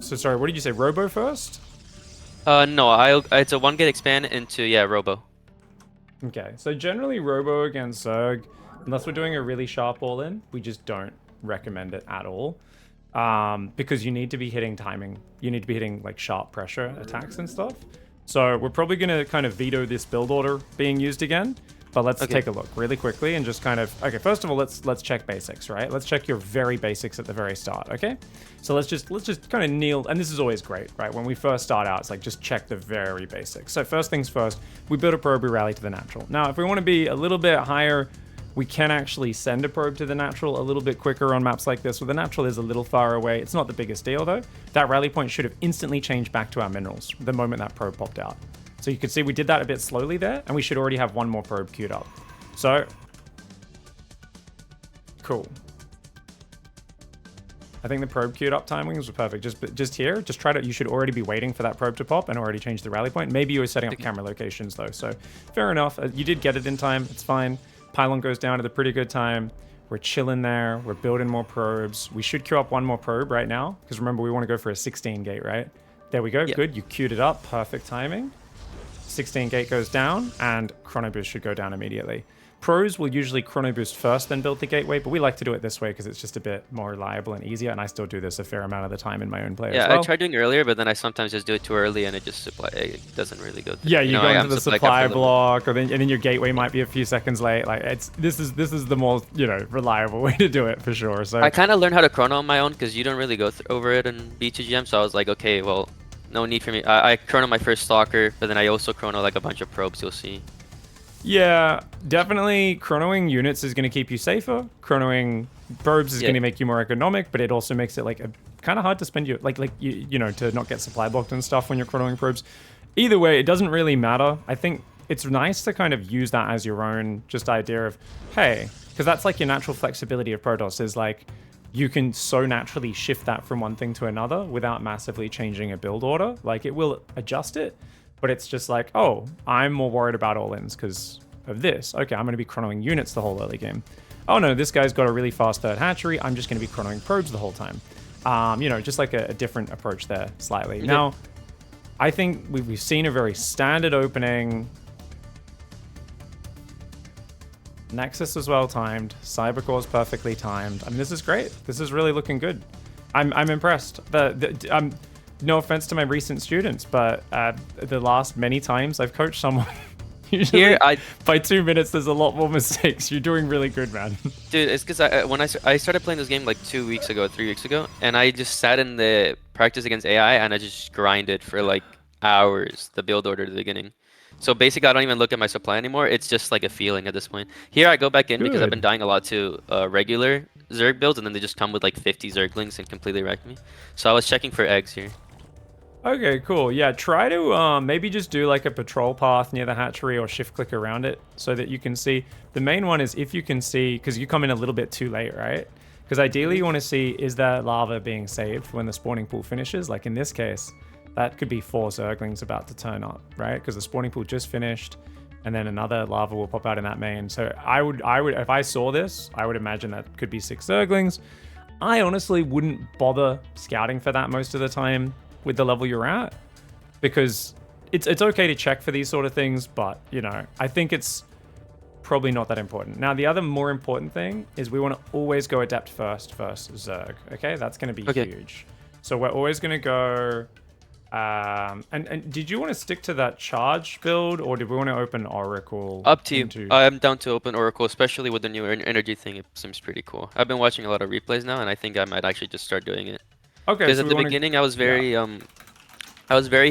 So sorry, what did you say? Robo first? No, it's a 1 gate expand into, yeah, Robo. Okay, so generally Robo against Zerg, unless we're doing a really sharp all-in, we just don't recommend it at all. Because you need to be hitting timing. You need to be hitting like sharp pressure attacks and stuff. So we're probably going to kind of veto this build order being used again. But let's Okay. take a look really quickly and just kind of... Okay, first of all, let's check basics, right? Let's check your very basics at the very start, okay? So let's just kind of kneel... And this is always great, right? When we first start out, it's like just check the very basics. So first things first, we build a probe, we rally to the natural. Now, if we want to be a little bit higher, we can actually send a probe to the natural a little bit quicker on maps like this, where the natural is a little far away. It's not the biggest deal, though. That rally point should have instantly changed back to our minerals the moment that probe popped out. So you can see we did that a bit slowly there, and we should already have one more probe queued up. So, cool. I think the probe queued up timings were perfect. Just here, just try to, you should already be waiting for that probe to pop and already change the rally point. Maybe you were setting up camera locations though, so fair enough. You did get it in time, it's fine. Pylon goes down at a pretty good time. We're chilling there, we're building more probes. We should queue up one more probe right now, because remember we want to go for a 16 gate, right? There we go, Yep. good, you queued it up, perfect timing. 16 gate goes down, and chrono boost should go down immediately. Pros will usually chrono boost first, then build the gateway, but we like to do it this way because it's just a bit more reliable and easier, and I still do this a fair amount of the time in my own play as well. I tried doing earlier, but then I sometimes just do it too early and it just it doesn't really go through. Yeah, you go into I'm the supply supply capture block, and then your gateway might be a few seconds late. Like this is the more reliable way to do it for sure. So I kind of learned how to chrono on my own because you don't really go over it in B2GM. So I was like, okay, well, no need for me. I chrono my first stalker, but then I also chrono like a bunch of probes. You'll see. yeah, definitely chronoing units is going to keep you safer. Chronoing probes is going to make you more economic, but it also makes it like kind of hard to spend your to not get supply blocked and stuff when you're chronoing probes. Either way, it doesn't really matter. I think it's nice to kind of use that as your own just idea of, hey, because that's like your natural flexibility of Protoss is like you can so naturally shift that from one thing to another without massively changing a build order. Like it will adjust it, but it's just like, oh, I'm more worried about all-ins because of this. Okay, I'm going to be chronoing units the whole early game. Oh no, this guy's got a really fast third hatchery. I'm just going to be chronoing probes the whole time. Just like a different approach there slightly. Okay. Now, I think we've seen a very standard opening. Nexus was well timed. Cybercore's perfectly timed. I mean, this is great. This is really looking good. I'm impressed. No offense to my recent students, but the last many times I've coached someone, usually by 2 minutes there's a lot more mistakes. You're doing really good, man. Dude, it's because when I started playing this game like 2 weeks ago, 3 weeks ago, and I just sat in the practice against AI and I just grinded for like hours the build order at the beginning. So basically, I don't even look at my supply anymore. It's just like a feeling at this point. Here, I go back in because I've been dying a lot to regular Zerg builds, and then they just come with like 50 Zerglings and completely wreck me. So I was checking for eggs here. Okay, cool. Yeah, try to maybe just do like a patrol path near the hatchery or shift click around it so that you can see. The main one is if you can see, because you come in a little bit too late, right? Because ideally you want to see, is that lava being saved when the spawning pool finishes? Like in this case, that could be 4 Zerglings about to turn up, right? Because the spawning pool just finished, and then another lava will pop out in that main. So I would, if I saw this, I would imagine that could be 6 Zerglings. I honestly wouldn't bother scouting for that most of the time with the level you're at, because it's okay to check for these sort of things, but I think it's probably not that important. Now, the other more important thing is we want to always go adept first versus Zerg. Okay, that's going to be huge. So we're always going to go. And did you want to stick to that charge build, or did we want to open Oracle? Up to you. I'm down to open Oracle, especially with the new energy thing. It seems pretty cool. I've been watching a lot of replays now, and I think I might actually just start doing it. Okay. Because at the beginning, I was very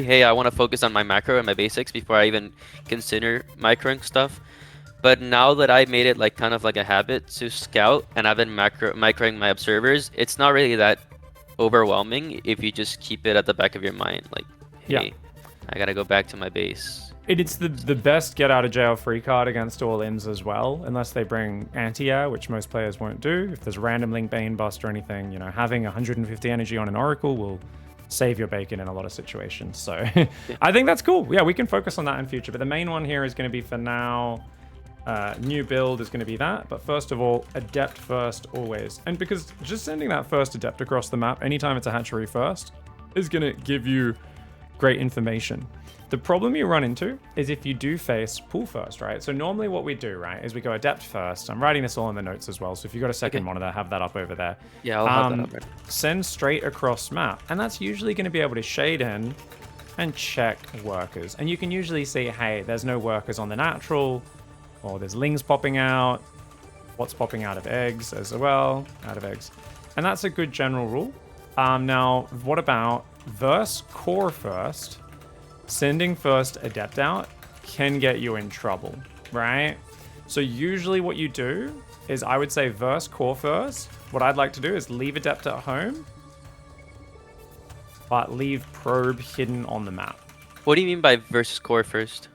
hey, I want to focus on my macro and my basics before I even consider microing stuff. But now that I made it like kind of like a habit to scout, and I've been microing my observers, it's not really that overwhelming if you just keep it at the back of your mind, like, hey, I gotta go back to my base. It's the best get out of jail free card against all-ins as well, unless they bring anti-air, which most players won't do. If there's random link bane bust or anything, having 150 energy on an Oracle will save your bacon in a lot of situations. So I think that's cool. Yeah, we can focus on that in future, but the main one here is going to be for now. New build is going to be that, but first of all, adept first always. And because just sending that first adept across the map anytime it's a hatchery first is going to give you great information. The problem you run into is if you do face pool first, right? So normally what we do, right, is we go adept first. I'm writing this all in the notes as well. So if you've got a second monitor, have that up over there. Yeah, I'll have that up right. Send straight across map. And that's usually going to be able to shade in and check workers. And you can usually see, hey, there's no workers on the natural, or there's lings popping out. What's popping out of eggs as well? Out of eggs. And that's a good general rule. Now, what about verse core first? Sending first adept out can get you in trouble, right? So usually what you do is I would say verse core first. What I'd like to do is leave adept at home, but leave probe hidden on the map. What do you mean by versus core first?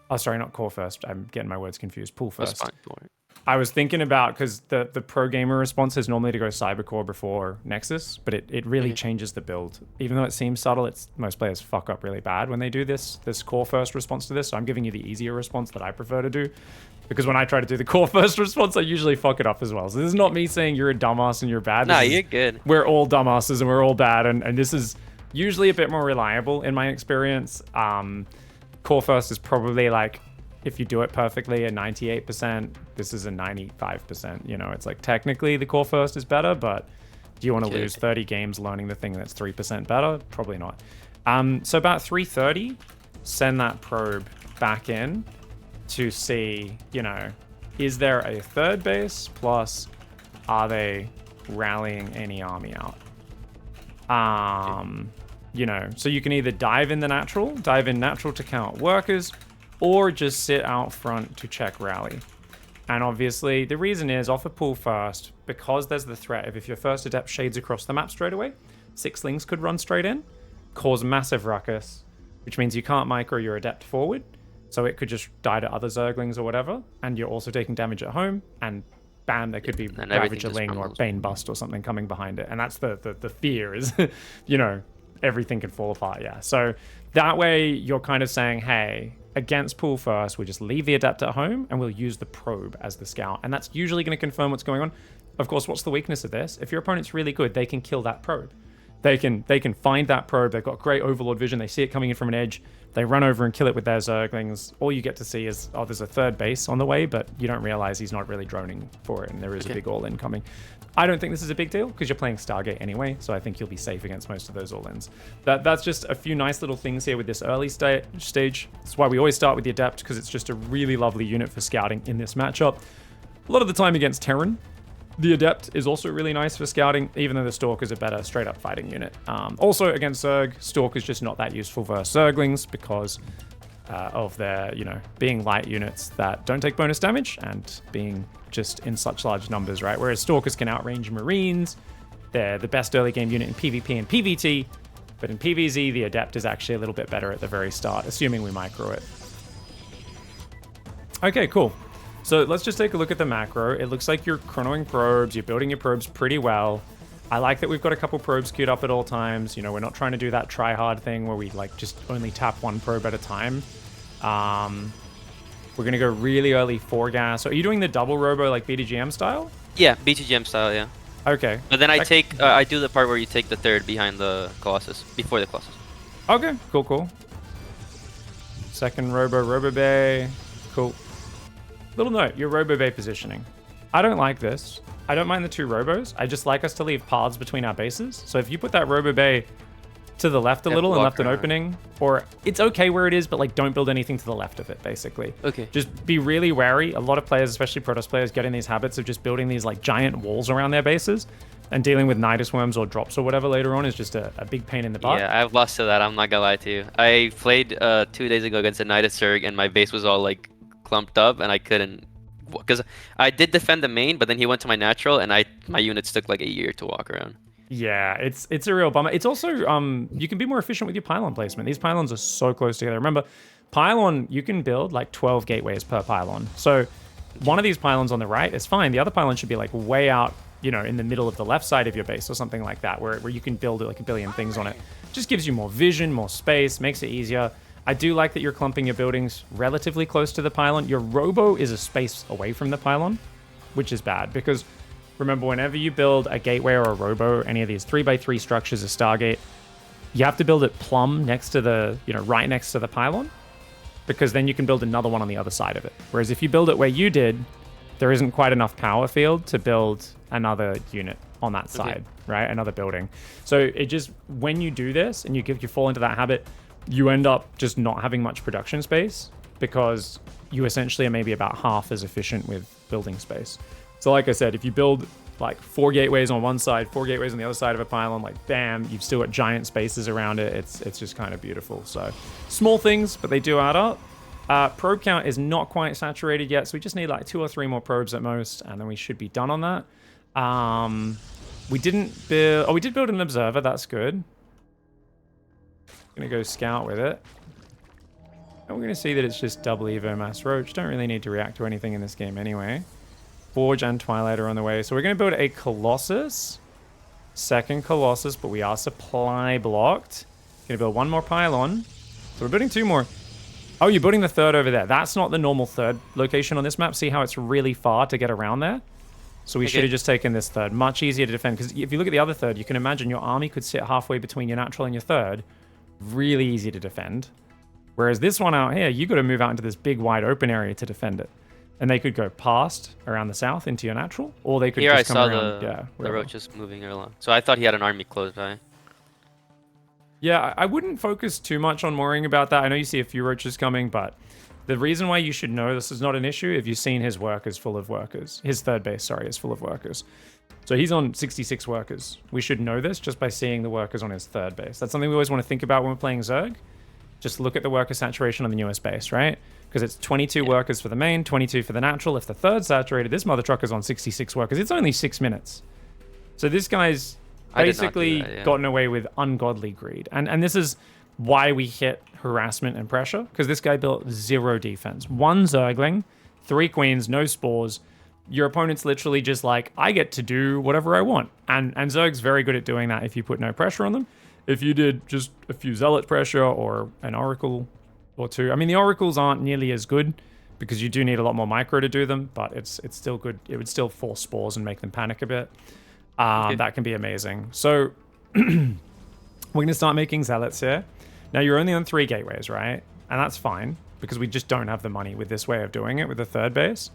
Oh, sorry, not core first. I'm getting my words confused. Pool first. That's fine. Don't worry. I was thinking about, because the pro gamer response is normally to go cybercore before Nexus, but it really changes the build. Even though it seems subtle, most players fuck up really bad when they do this core first response to this. So I'm giving you the easier response that I prefer to do, because when I try to do the core first response, I usually fuck it up as well. So this is not me saying you're a dumbass and you're bad. Nah, you're good. We're all dumbasses and we're all bad, and this is usually a bit more reliable in my experience. Core first is probably like, if you do it perfectly, a 98%. This is a 95%. You know, it's like technically the core first is better, but do you want to lose 30 games learning the thing that's 3% better? Probably not. So about 3:30, send that probe back in to see, you know, is there a third base? Plus, are they rallying any army out? You know, so you can either dive in natural to count workers, or just sit out front to check rally. And obviously, the reason is, off a pool first, because there's the threat of if your first adept shades across the map straight away, 6 lings could run straight in, cause massive ruckus, which means you can't micro your adept forward, so it could just die to other zerglings or whatever, and you're also taking damage at home, and bam, there could be Ravager Ling or Bane Bust or something coming behind it. And that's the fear is, you know, everything can fall apart, yeah. So that way, you're kind of saying, hey, against pool first, we just leave the adept at home and we'll use the probe as the scout. And that's usually going to confirm what's going on. Of course, what's the weakness of this? If your opponent's really good, they can kill that probe. They can find that probe. They've got great overlord vision. They see it coming in from an edge. They run over and kill it with their zerglings. All you get to see is, oh, there's a third base on the way, but you don't realize he's not really droning for it, and there is a big all-in coming. I don't think this is a big deal because you're playing Stargate anyway, so I think you'll be safe against most of those all-ins. That's just a few nice little things here with this early stage. That's why we always start with the Adept, because it's just a really lovely unit for scouting in this matchup. A lot of the time against Terran, the Adept is also really nice for scouting, even though the Stalker's a better straight-up fighting unit. Also, against Zerg, Stalker's just not that useful versus Zerglings because of their, you know, being light units that don't take bonus damage and being just in such large numbers, right? Whereas Stalkers can outrange Marines. They're the best early game unit in PvP and PvT, but in PvZ, the Adept is actually a little bit better at the very start, assuming we micro it. Okay, cool. So let's just take a look at the macro. It looks like you're chronoing probes. You're building your probes pretty well. I like that we've got a couple probes queued up at all times. You know, we're not trying to do that try-hard thing where we like just only tap one probe at a time. We're going to go really early 4 gas. So are you doing the double robo like BDGM style? Yeah, BTGM style, yeah. Okay. But then I do the part where you take the third behind the Colossus, before the Colossus. Okay, cool. Second robo bay. Cool. Little note, your robo bay positioning. I don't like this. I don't mind the 2 robos. I just like us to leave paths between our bases. So if you put that robo bay to the left a little and left an opening, or it's okay where it is, but like don't build anything to the left of it, basically. Okay. Just be really wary. A lot of players, especially Protoss players, get in these habits of just building these like giant walls around their bases, and dealing with Nidus worms or drops or whatever later on is just a big pain in the butt. Yeah, I've lost to that. I'm not gonna lie to you. I played 2 days ago against a Nidus Zerg, and my base was all like clumped up, and I couldn't, because I did defend the main, but then he went to my natural, and my units took like a year to walk around. Yeah, it's a real bummer. It's also, you can be more efficient with your pylon placement. These pylons are so close together. Remember, pylon, you can build like 12 gateways per pylon. So one of these pylons on the right is fine. The other pylon should be like way out, you know, in the middle of the left side of your base or something like that, where you can build like a billion things on it. Just gives you more vision, more space, makes it easier. I do like that you're clumping your buildings relatively close to the pylon. Your robo is a space away from the pylon, which is bad because remember, whenever you build a gateway or a robo, any of these 3x3 structures, a Stargate, you have to build it plumb next to the, right next to the pylon, because then you can build another one on the other side of it. Whereas if you build it where you did, there isn't quite enough power field to build another unit on that side, right? Another building. So it just, when you do this and you fall into that habit, you end up just not having much production space because you essentially are maybe about half as efficient with building space. So like I said, if you build like 4 gateways on one side, 4 gateways on the other side of a pylon, like bam, you've still got giant spaces around it. It's just kind of beautiful. So small things, but they do add up. Probe count is not quite saturated yet, so we just need like 2 or 3 more probes at most, and then we should be done on that. We didn't build... Oh, we did build an observer. That's good. Gonna go scout with it. And we're gonna see that it's just double Evo Mass Roach. Don't really need to react to anything in this game anyway. Forge and Twilight are on the way. So we're gonna build a Colossus. Second Colossus, but we are supply blocked. Gonna build 1 more pylon. So we're building 2 more. Oh, you're building the 3rd over there. That's not the normal 3rd location on this map. See how it's really far to get around there? So we should have just taken this 3rd. Much easier to defend. Because if you look at the other 3rd, you can imagine your army could sit halfway between your natural and your 3rd. Really easy to defend. Whereas this one out here, you got to move out into this big wide open area to defend it. And they could go past around the south into your natural, or they could just come around. The roaches moving along. So I thought he had an army close by. Yeah, I wouldn't focus too much on worrying about that. I know you see a few roaches coming, but the reason why you should know this is not an issue if you've seen his workers full of workers. His 3rd base, sorry, is full of workers. So he's on 66 workers. We should know this just by seeing the workers on his 3rd base. That's something we always want to think about when we're playing Zerg. Just look at the worker saturation on the newest base, right? Because it's 22 workers for the main, 22 for the natural. If the 3rd's saturated, this mother trucker's on 66 workers. It's only 6 minutes. So this guy's basically gotten away with ungodly greed. And this is why we hit harassment and pressure, because this guy built 0 defense. 1 Zergling, 3 queens, no spores. Your opponent's literally just like, I get to do whatever I want. And Zerg's very good at doing that if you put no pressure on them. If you did just a few zealot pressure or an oracle or 2. I mean, the oracles aren't nearly as good because you do need a lot more micro to do them, but it's still good. It would still force spores and make them panic a bit. That can be amazing. So we're going to start making zealots here. Now you're only on 3 gateways, right? And that's fine because we just don't have the money with this way of doing it with the 3rd base.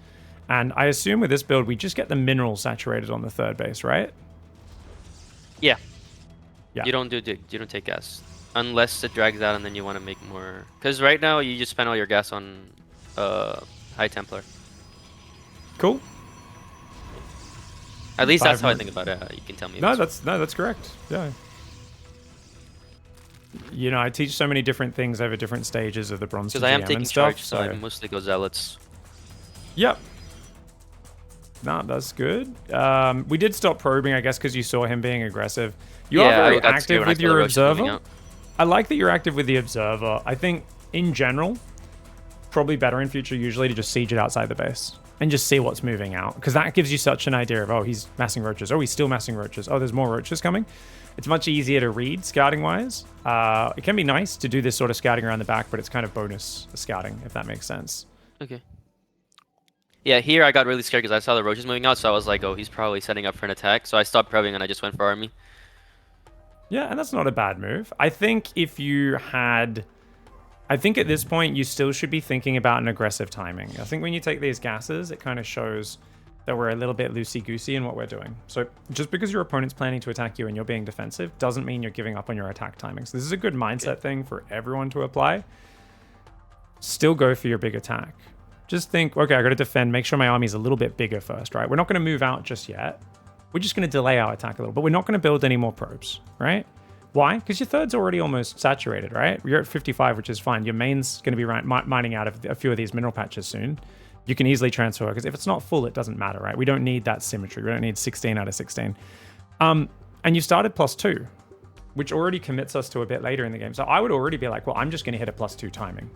And I assume with this build, we just get the minerals saturated on the 3rd base, right? Yeah. You don't take gas unless it drags out and then you want to make more. Because right now you just spend all your gas on High Templar. Cool. At least that's how I think about it. You can tell me. That's correct. Yeah. I teach so many different things over different stages of the bronze. Because I am taking charge, so I mostly go zealots. Yep. Nah, that's good. We did stop probing, I guess, because you saw him being aggressive. You are very active with your observer. I like that you're active with the observer. I think, in general, probably better in future usually to just siege it outside the base and just see what's moving out. Because that gives you such an idea of, oh, he's massing roaches. Oh, he's still massing roaches. Oh, there's more roaches coming. It's much easier to read scouting-wise. It can be nice to do this sort of scouting around the back, but it's kind of bonus scouting, if that makes sense. Okay. Yeah, here I got really scared because I saw the roaches moving out, so I was like, oh, he's probably setting up for an attack. So I stopped probing and I just went for army. Yeah, and that's not a bad move. I think if you had... I think at this point, you still should be thinking about an aggressive timing. I think when you take these gases, it kind of shows that we're a little bit loosey-goosey in what we're doing. So just because your opponent's planning to attack you and you're being defensive doesn't mean you're giving up on your attack timing. So this is a good mindset thing for everyone to apply. Still go for your big attack. Just think, okay, I got to defend, make sure my army's a little bit bigger first, right? We're not going to move out just yet. We're just going to delay our attack a little, but we're not going to build any more probes, right? Why? Because your 3rd's already almost saturated, right? You're at 55, which is fine. Your main's going to be mining out of a few of these mineral patches soon. You can easily transfer, because if it's not full, it doesn't matter, right? We don't need that symmetry. We don't need 16 out of 16. And you started +2, which already commits us to a bit later in the game. So I would already be like, well, I'm just going to hit a +2 timing,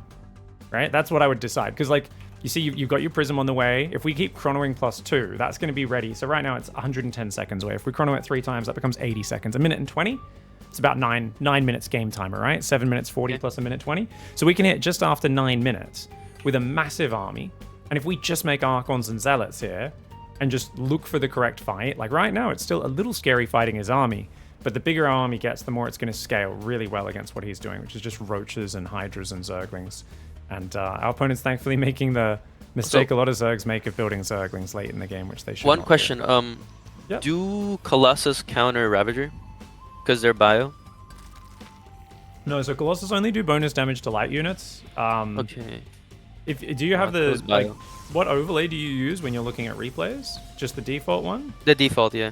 right? That's what I would decide. Because, like, you see, you've got your prism on the way. If we keep chronoing +2, that's going to be ready. So right now it's 110 seconds away. If we chrono it 3 times, that becomes 80 seconds. 1 minute and 20. It's about 9 minutes game timer, right? 7 minutes 40 plus 1 minute 20. So we can hit just after 9 minutes with a massive army. And if we just make Archons and Zealots here and just look for the correct fight, like right now, it's still a little scary fighting his army. But the bigger our army gets, the more it's going to scale really well against what he's doing, which is just roaches and hydras and zerglings. And our opponent's thankfully making the mistake a lot of Zergs make of building Zerglings late in the game, which they should One not question, do. Yep. Do Colossus counter Ravager? Because they're bio? No, so Colossus only do bonus damage to light units. Okay. Do you have the, like, what overlay do you use when you're looking at replays? Just the default one? The default, yeah.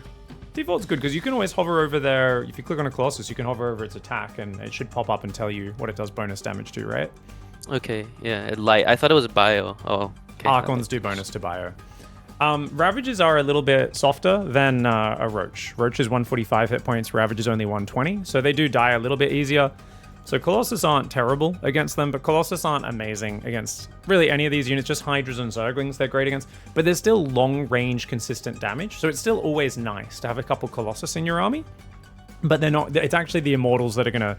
Default's good because you can always hover over there. If you click on a Colossus, you can hover over its attack and it should pop up and tell you what it does bonus damage to, right? Okay, yeah, light. I thought it was bio. Oh, okay. Archons do bonus to bio. Ravages are a little bit softer than a Roach. Roach is 145 hit points, Ravage is only 120, so they do die a little bit easier. So Colossus aren't terrible against them, but Colossus aren't amazing against really any of these units, just Hydras and Zerglings they're great against. But there's still long-range, consistent damage, so it's still always nice to have a couple Colossus in your army. But they're not, it's actually the Immortals that are going to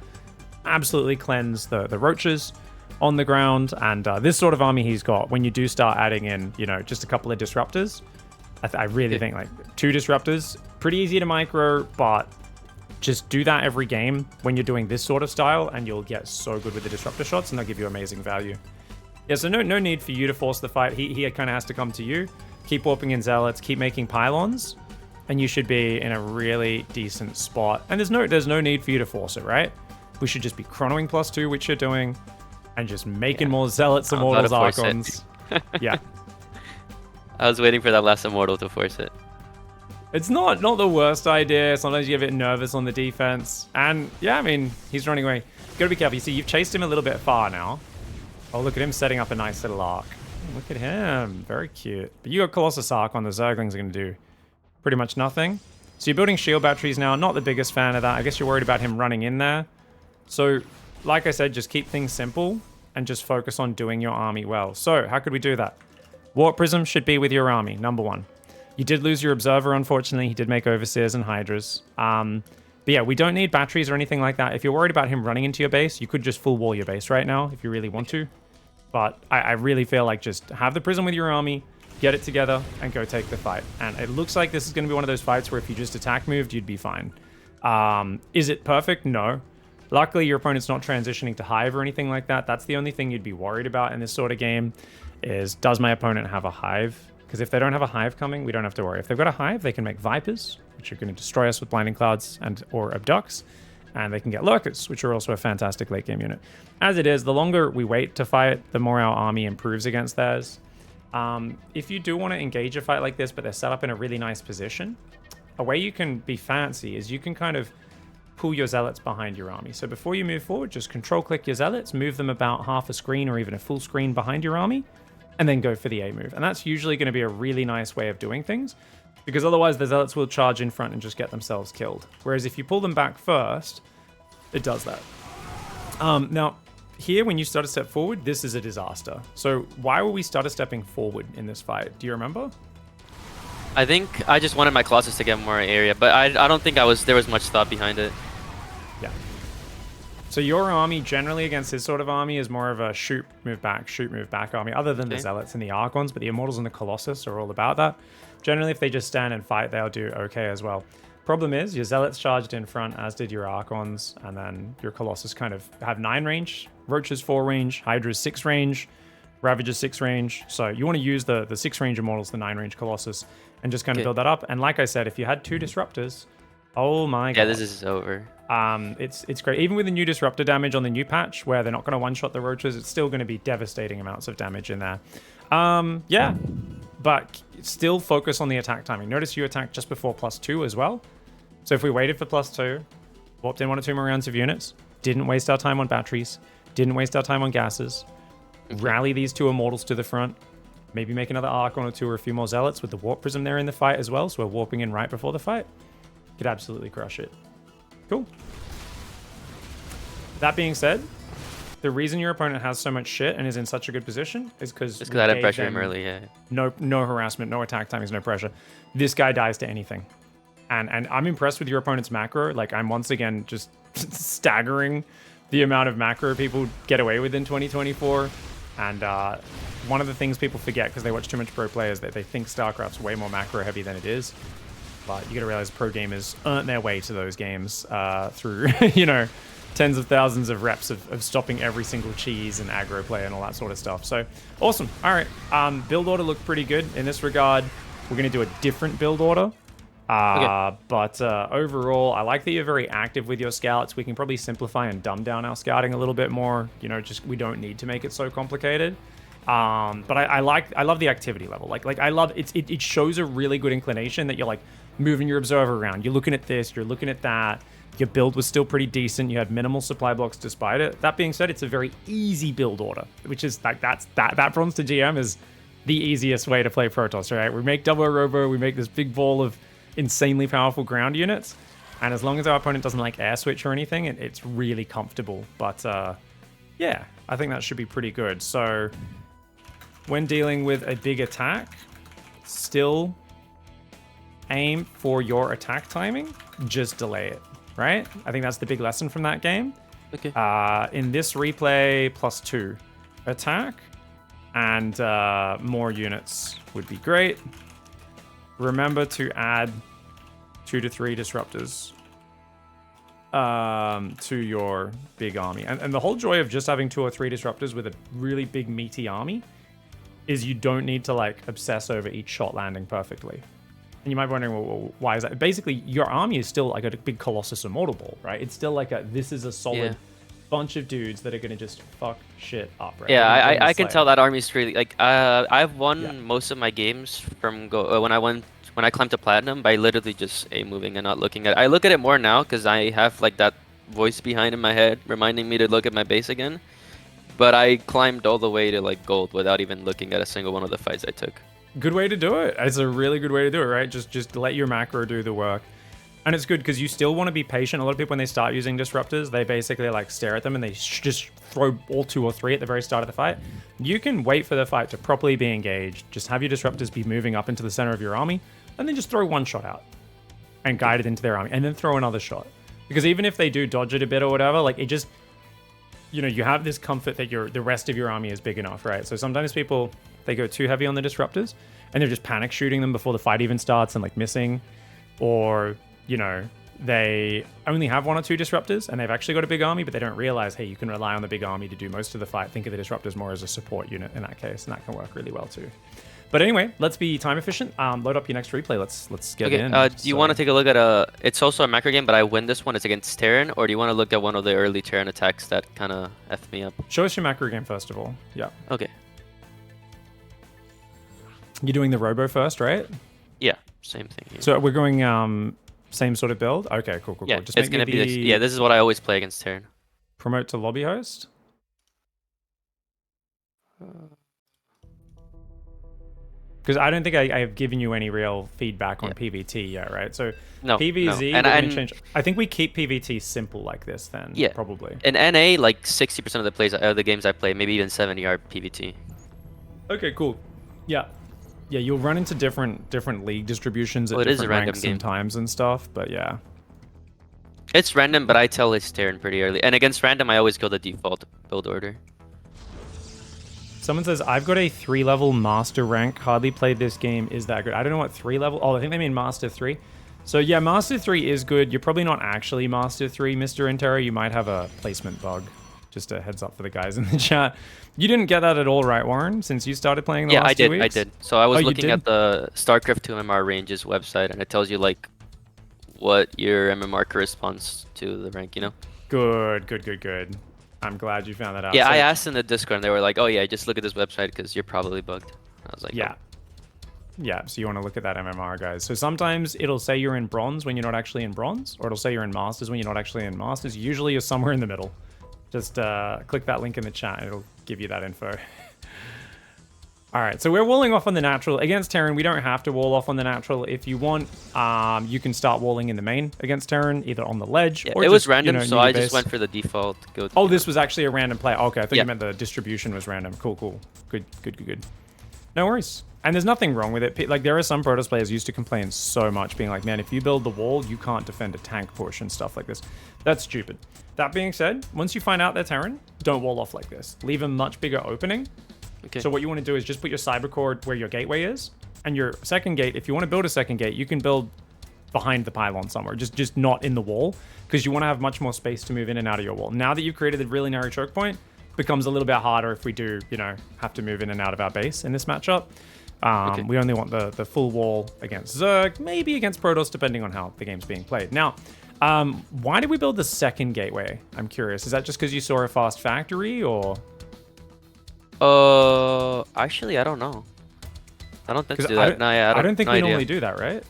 absolutely cleanse the Roaches on the ground, and this sort of army he's got, when you do start adding in, you know, just a couple of disruptors, I really think like 2 disruptors, pretty easy to micro, but just do that every game when you're doing this sort of style, and you'll get so good with the disruptor shots, and they'll give you amazing value. Yeah, so no need for you to force the fight. He kind of has to come to you. Keep warping in Zealots, keep making pylons, and you should be in a really decent spot. And there's no need for you to force it, right? We should just be chronoing +2, which you're doing, and just making more Zealots, Immortals, Archons. Yeah. I was waiting for that last Immortal to force it. It's not the worst idea. Sometimes you get a bit nervous on the defense. And yeah, I mean, he's running away. You gotta be careful. You see, you've chased him a little bit far now. Oh, look at him setting up a nice little arc. Look at him. Very cute. But you got Colossus Arc on the Zerglings are gonna do pretty much nothing. So you're building shield batteries now. Not the biggest fan of that. I guess you're worried about him running in there. So, like I said, just keep things simple and just focus on doing your army well. So, how could we do that? Warp Prism should be with your army, number 1. You did lose your Observer, unfortunately. He did make Overseers and Hydras. But yeah, we don't need batteries or anything like that. If you're worried about him running into your base, you could just full wall your base right now if you really want to. But I really feel like just have the Prism with your army, get it together, and go take the fight. And it looks like this is going to be one of those fights where if you just attack moved, you'd be fine. Is it perfect? No. Luckily, your opponent's not transitioning to Hive or anything like that. That's the only thing you'd be worried about in this sort of game is, does my opponent have a Hive? Because if they don't have a Hive coming, we don't have to worry. If they've got a Hive, they can make Vipers, which are going to destroy us with Blinding Clouds and or Abducts. And they can get Lurkers, which are also a fantastic late game unit. As it is, the longer we wait to fight, the more our army improves against theirs. If you do want to engage a fight like this, but they're set up in a really nice position, a way you can be fancy is you can kind of pull your Zealots behind your army. So before you move forward, just control-click your Zealots, move them about half a screen or even a full screen behind your army, and then go for the A move. And that's usually going to be a really nice way of doing things, because otherwise the Zealots will charge in front and just get themselves killed. Whereas if you pull them back first, it does that. Now, here, when you start to step forward, this is a disaster. So why were we started stepping forward in this fight? Do you remember? I think I just wanted my Colossus to get more area, but I don't think there was much thought behind it. Yeah. So your army, generally against his sort of army, is more of a shoot, move back army, other than the Zealots and the Archons, but the Immortals and the Colossus are all about that. Generally, if they just stand and fight, they'll do okay as well. Problem is, your Zealots charged in front, as did your Archons, and then your Colossus kind of have 9 range, Roaches 4 range, Hydra's 6 range, Ravager's 6 range. So you want to use the 6 range Immortals, the 9 range Colossus, and just kind of build that up. And like I said, if you had 2 Disruptors, oh my god. Yeah, this is over. It's great. Even with the new Disruptor damage on the new patch, where they're not going to one-shot the Roaches, it's still going to be devastating amounts of damage in there. Yeah, but still focus on the attack timing. Notice you attacked just before +2 as well. So if we waited for +2, warped in 1 or 2 more rounds of units, didn't waste our time on batteries, didn't waste our time on gases, rally these 2 Immortals to the front, maybe make another Archon or 2 or a few more Zealots with the Warp Prism there in the fight as well, so we're warping in right before the fight. Could absolutely crush it. Cool. That being said, the reason your opponent has so much shit and is in such a good position is because I didn't pressure him early, yeah. No harassment, no attack timings, no pressure. This guy dies to anything. And I'm impressed with your opponent's macro. Like, I'm once again just staggering the amount of macro people get away with in 2024. And one of the things people forget because they watch too much pro players, that they think StarCraft's way more macro heavy than it is. But you got to realize pro gamers earn their way to those games through, tens of thousands of reps of stopping every single cheese and aggro play and all that sort of stuff. So, awesome. All right. Build order looked pretty good in this regard. We're going to do a different build order. Okay. But overall, I like that you're very active with your scouts. We can probably simplify and dumb down our scouting a little bit more. Just we don't need to make it so complicated. But I love the activity level. Like I love it shows a really good inclination that you're like moving your observer around. You're looking at this, you're looking at that. Your build was still pretty decent. You had minimal supply blocks despite it. That being said, it's a very easy build order, which is like that bronze to GM is the easiest way to play Protoss, right? We make double robo, we make this big ball of insanely powerful ground units, and as long as our opponent doesn't like air switch or anything, it's really comfortable. But yeah, I think that should be pretty good. So when dealing with a big attack, still aim for your attack timing, just delay it, right? I think that's the big lesson from that game. Okay. In this replay, +2 attack and more units would be great. Remember to add 2 to 3 disruptors to your big army. And the whole joy of just having 2 or 3 disruptors with a really big meaty army is you don't need to like obsess over each shot landing perfectly. And you might be wondering, well, why is that? Basically, your army is still like a big Colossus Immortal Ball, right? It's still like this is a solid bunch of dudes that are going to just fuck shit up, right? Yeah, I can tell that army's really like I've won most of my games from when I climbed to platinum by literally just A moving and not looking at it. I look at it more now because I have like that voice behind in my head reminding me to look at my base again. But I climbed all the way to like gold without even looking at a single one of the fights I took. Good way to do it. It's a really good way to do it, right? Just let your macro do the work. And it's good because you still want to be patient. A lot of people, when they start using disruptors, they basically like stare at them and they just throw all 2 or 3 at the very start of the fight. You can wait for the fight to properly be engaged. Just have your disruptors be moving up into the center of your army and then just throw 1 shot out and guide it into their army and then throw another shot. Because even if they do dodge it a bit or whatever, like it just, you have this comfort that the rest of your army is big enough, right? So sometimes people, they go too heavy on the disruptors and they're just panic shooting them before the fight even starts and like missing, or they only have 1 or 2 disruptors and they've actually got a big army, but they don't realize, hey, you can rely on the big army to do most of the fight. Think of the disruptors more as a support unit in that case, and that can work really well too. But anyway, let's be time efficient. Load up your next replay. Let's get in. Do you want to take a look at it's also a macro game, but I win this one. It's against Terran, or do you want to look at one of the early Terran attacks that kind of effed me up? Show us your macro game first of all. Yeah. Okay. You're doing the robo first, right? Yeah, same thing here. So we're going same sort of build? Okay, cool. Yeah, Just it's going to be this. Yeah, this is what I always play against Terran. Promote to lobby host? Because I don't think I have given you any real feedback on PVT yet, right? So no, PVZ, no. we're going to change. I think we keep PVT simple like this then, yeah, probably. In NA, like 60% of the games I play, maybe even 70 are PVT. Okay, cool. Yeah. Yeah, you'll run into different league distributions at different ranks and times and stuff, but yeah. It's random, but I tell it's Terran pretty early. And against random, I always go the default build order. Someone says, I've got a 3-level master rank. Hardly played this game. Is that good? I don't know what 3-level... Oh, I think they mean master 3. So yeah, master 3 is good. You're probably not actually master 3, Mr. Intero. You might have a placement bug. Just a heads up for the guys in the chat. You didn't get that at all, right, Warren? Since you started playing the last 2 weeks? I did. So I was looking at the StarCraft 2 MMR ranges website, and it tells you like what your MMR corresponds to the rank, Good. I'm glad you found that out. Yeah, I asked in the Discord, and they were like, "Oh yeah, just look at this website because you're probably bugged." I was like, "Yeah, yeah." So you want to look at that MMR, guys. So sometimes it'll say you're in bronze when you're not actually in bronze, or it'll say you're in masters when you're not actually in masters. Usually you're somewhere in the middle. Just click that link in the chat, and it'll give you that info. All right, so we're walling off on the natural. Against Terran, we don't have to wall off on the natural. If you want, you can start walling in the main against Terran, either on the ledge or it just, was random, so I just went for the default. This was actually a random play. Okay, I thought you meant the distribution was random. Cool. Good. No worries. And there's nothing wrong with it. Like, there are some Protoss players used to complain so much, being like, man, if you build the wall, you can't defend a tank push and stuff like this. That's stupid. That being said, once you find out they're Terran, don't wall off like this. Leave a much bigger opening. Okay. So what you want to do is just put your cyber core where your gateway is, and your second gate, if you want to build a second gate, you can build behind the pylon somewhere, just not in the wall, because you want to have much more space to move in and out of your wall. Now that you've created a really narrow choke point, it becomes a little bit harder if we do, you know, have to move in and out of our base in this matchup. We only want the full wall against Zerg, maybe against Protoss, depending on how the game's being played. Now, why did we build the second gateway? I'm curious. Is that just because you saw a fast factory, or? Actually, I don't know. I don't think to do that. I don't think we normally do that, right?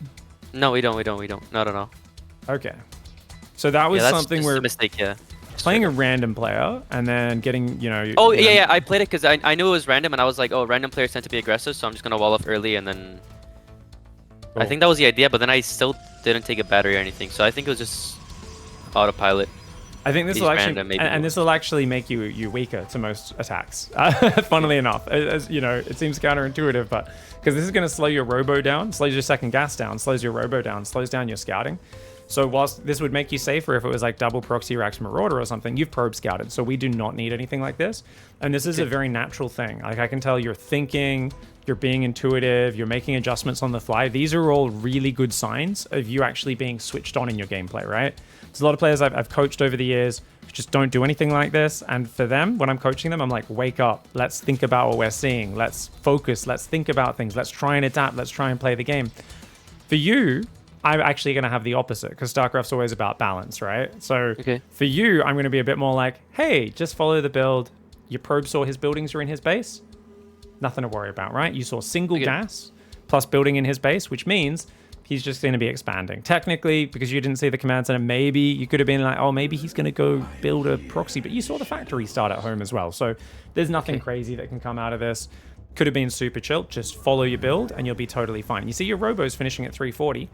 No, we don't. Not at all. Okay. So that was something where a mistake, yeah. Playing a random player and then getting, you know. Oh, yeah, I played it because I knew it was random, and I was like, oh, random players tend to be aggressive, so I'm just gonna wall off early, and then. Cool. I think that was the idea, but then I still didn't take a battery or anything, so I think it was just autopilot. I think this will actually, and this will actually make you weaker to most attacks. Funnily enough, as you know, it seems counterintuitive, but because this is going to slow your robo down, slows your second gas down, slows your robo down, slows down your scouting. So whilst this would make you safer if it was like double proxy racks marauder or something, you've probe scouted, so we do not need anything like this. And this is a very natural thing. Like I can tell you're thinking, you're being intuitive, you're making adjustments on the fly. These are all really good signs of you actually being switched on in your gameplay, right? There's a lot of players I've coached over the years who just don't do anything like this. And for them, when I'm coaching them, I'm like, wake up. Let's think about what we're seeing. Let's focus. Let's think about things. Let's try and adapt. Let's try and play the game. For you, I'm actually going to have the opposite because StarCraft's always about balance, right? So for you, I'm going to be a bit more like, hey, just follow the build. Your probe saw his buildings are in his base. Nothing to worry about, right? You saw single gas plus building in his base, which means he's just going to be expanding. Technically, because you didn't see the command center, maybe you could have been like, oh, maybe he's going to go build a proxy, but you saw the factory start at home as well. So there's nothing crazy that can come out of this. Could have been super chill. Just follow your build and you'll be totally fine. You see your robos finishing at 340.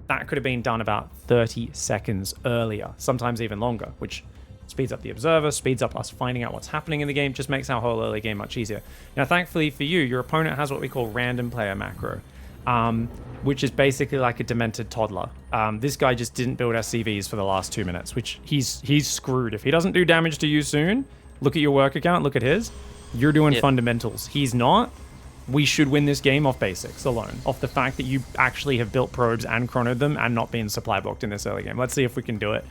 That could have been done about 30 seconds earlier, sometimes even longer, which speeds up the observer, speeds up us finding out what's happening in the game, just makes our whole early game much easier. Now, thankfully for you, your opponent has what we call random player macro, which is basically like a demented toddler. This guy just didn't build SCVs for the last 2 minutes, which he's screwed. If he doesn't do damage to you soon, look at your work account, look at his, you're doing fundamentals. He's not. We should win this game off basics alone, off the fact that you actually have built probes and chronoed them and not been supply blocked in this early game. Let's see if we can do it.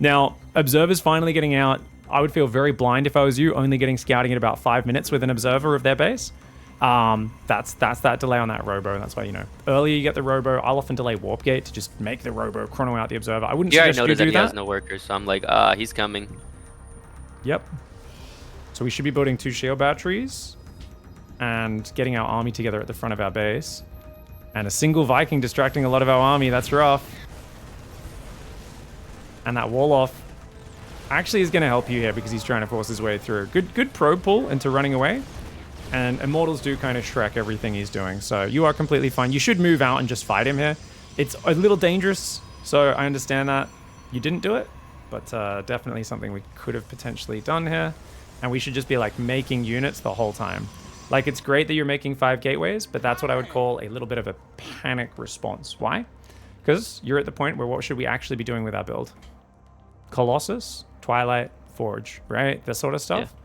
Now, observer's finally getting out. I would feel very blind if I was you, only getting scouting at about 5 minutes with an observer of their base. That's that delay on that robo. That's why, you know, earlier you get the robo. I'll often delay warp gate to just make the robo chrono out the observer. I wouldn't suggest you do that. He has no workers, so I'm like, he's coming. Yep. So we should be building 2 shield batteries and getting our army together at the front of our base. And a single Viking distracting a lot of our army. That's rough. And that wall off actually is going to help you here because he's trying to force his way through. Good probe pull into running away. And Immortals do kind of Shrek everything he's doing. So you are completely fine. You should move out and just fight him here. It's a little dangerous, so I understand that you didn't do it. But definitely something we could have potentially done here. And we should just be like making units the whole time. Like, it's great that you're making 5 gateways, but that's what I would call a little bit of a panic response. Why? Because you're at the point where what should we actually be doing with our build? Colossus, Twilight, Forge, right? This sort of stuff. Yeah.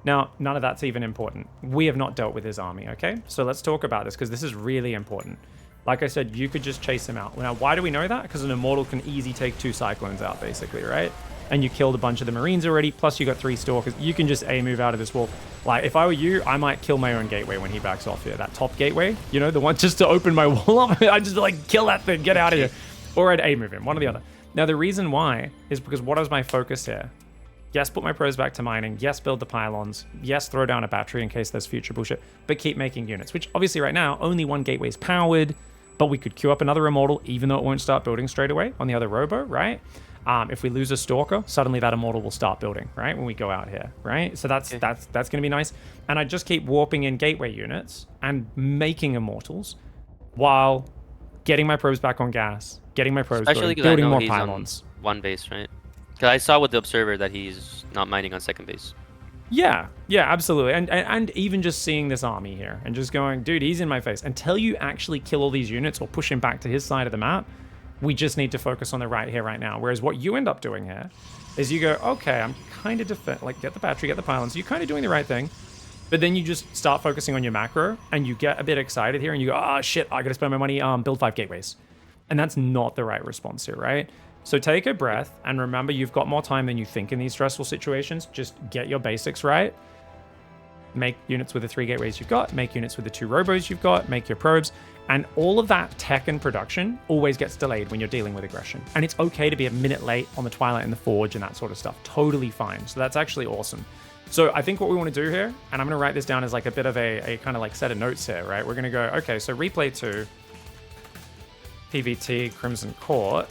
Now, none of that's even important. We have not dealt with his army, okay? So let's talk about this, because this is really important. Like I said, you could just chase him out. Now, why do we know that? Because an Immortal can easily take 2 Cyclones out, basically, right? And you killed a bunch of the Marines already, plus you got 3 Stalkers. You can just A move out of this wall. Like, if I were you, I might kill my own gateway when he backs off here. That top gateway, you know, the one just to open my wall up. I'd just, like, kill that thing, get out of here. Or I'd A move him, one or the other. Now, the reason why is because what is my focus here? Yes, put my pros back to mining. Yes, build the pylons. Yes, throw down a battery in case there's future bullshit. But keep making units, which obviously right now, only 1 gateway's powered. But we could queue up another Immortal, even though it won't start building straight away on the other Robo, right? If we lose a Stalker, suddenly that Immortal will start building, right? When we go out here, right? So that's going to be nice. And I just keep warping in gateway units and making Immortals while getting my probes back on gas, getting my probes building more pylons. On 1 base, right? Because I saw with the observer that he's not mining on 2nd base. Yeah, absolutely. And even just seeing this army here and just going, dude, he's in my face. Until you actually kill all these units or push him back to his side of the map, we just need to focus on the right here right now. Whereas what you end up doing here is you go, okay, I'm kind of get the battery, get the pylons. So you're kind of doing the right thing. But then you just start focusing on your macro and you get a bit excited here and you go, oh shit, I got to spend my money, build 5 gateways. And that's not the right response here, right? So take a breath and remember you've got more time than you think in these stressful situations. Just get your basics right. Make units with the 3 gateways you've got, make units with the 2 robos you've got, make your probes, and all of that tech and production always gets delayed when you're dealing with aggression. And it's okay to be a minute late on the Twilight and the Forge and that sort of stuff. Totally fine. So that's actually awesome. So I think what we want to do here, and I'm going to write this down as like a bit of a kind of like set of notes here, right? We're going to go, okay, so replay 2, PVT, Crimson Court.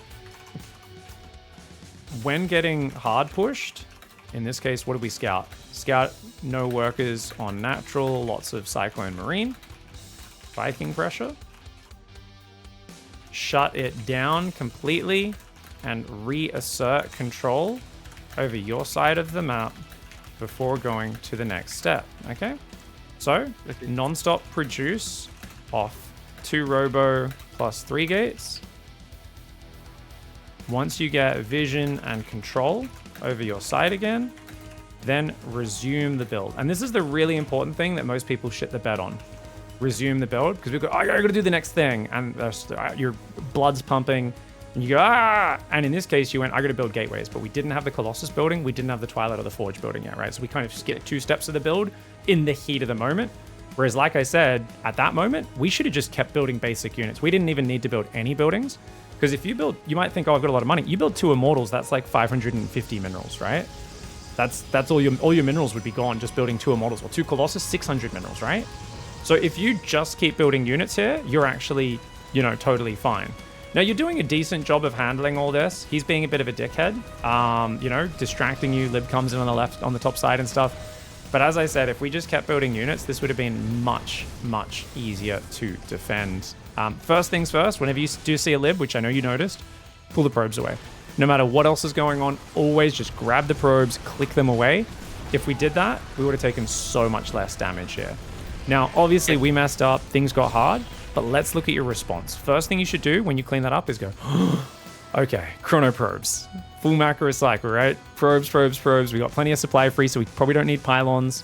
When getting hard pushed, in this case, what did we scout? Scout, no workers on natural, lots of Cyclone Marine. Viking pressure. Shut it down completely and reassert control over your side of the map before going to the next step, okay? So, non-stop produce off 2 robo plus 3 gates. Once you get vision and control over your side again, then resume the build. And this is the really important thing that most people shit the bed on. Resume the build, because we go, oh, I gotta do the next thing. And your blood's pumping, and you go, ah! And in this case, you went, I gotta build gateways, but we didn't have the Colossus building, we didn't have the Twilight or the Forge building yet, right? So we kind of just get 2 steps of the build in the heat of the moment. Whereas, like I said, at that moment, we should have just kept building basic units. We didn't even need to build any buildings. Because if you build, you might think, oh, I've got a lot of money. You build 2 Immortals, that's like 550 minerals, right? That's all your minerals would be gone just building 2 Immortals. Or 2 Colossus, 600 minerals, right? So if you just keep building units here, you're actually, totally fine. Now, you're doing a decent job of handling all this. He's being a bit of a dickhead, distracting you. Lib comes in on the left, on the top side and stuff. But as I said, if we just kept building units, this would have been much, much easier to defend. First things first, whenever you do see a lib, which I know you noticed, pull the probes away. No matter what else is going on, always just grab the probes, click them away. If we did that, we would have taken so much less damage here. Now, obviously, we messed up, things got hard, but let's look at your response. First thing you should do when you clean that up is go, okay, chrono probes. Full macro cycle, right? Probes. We got plenty of supply free, so we probably don't need pylons.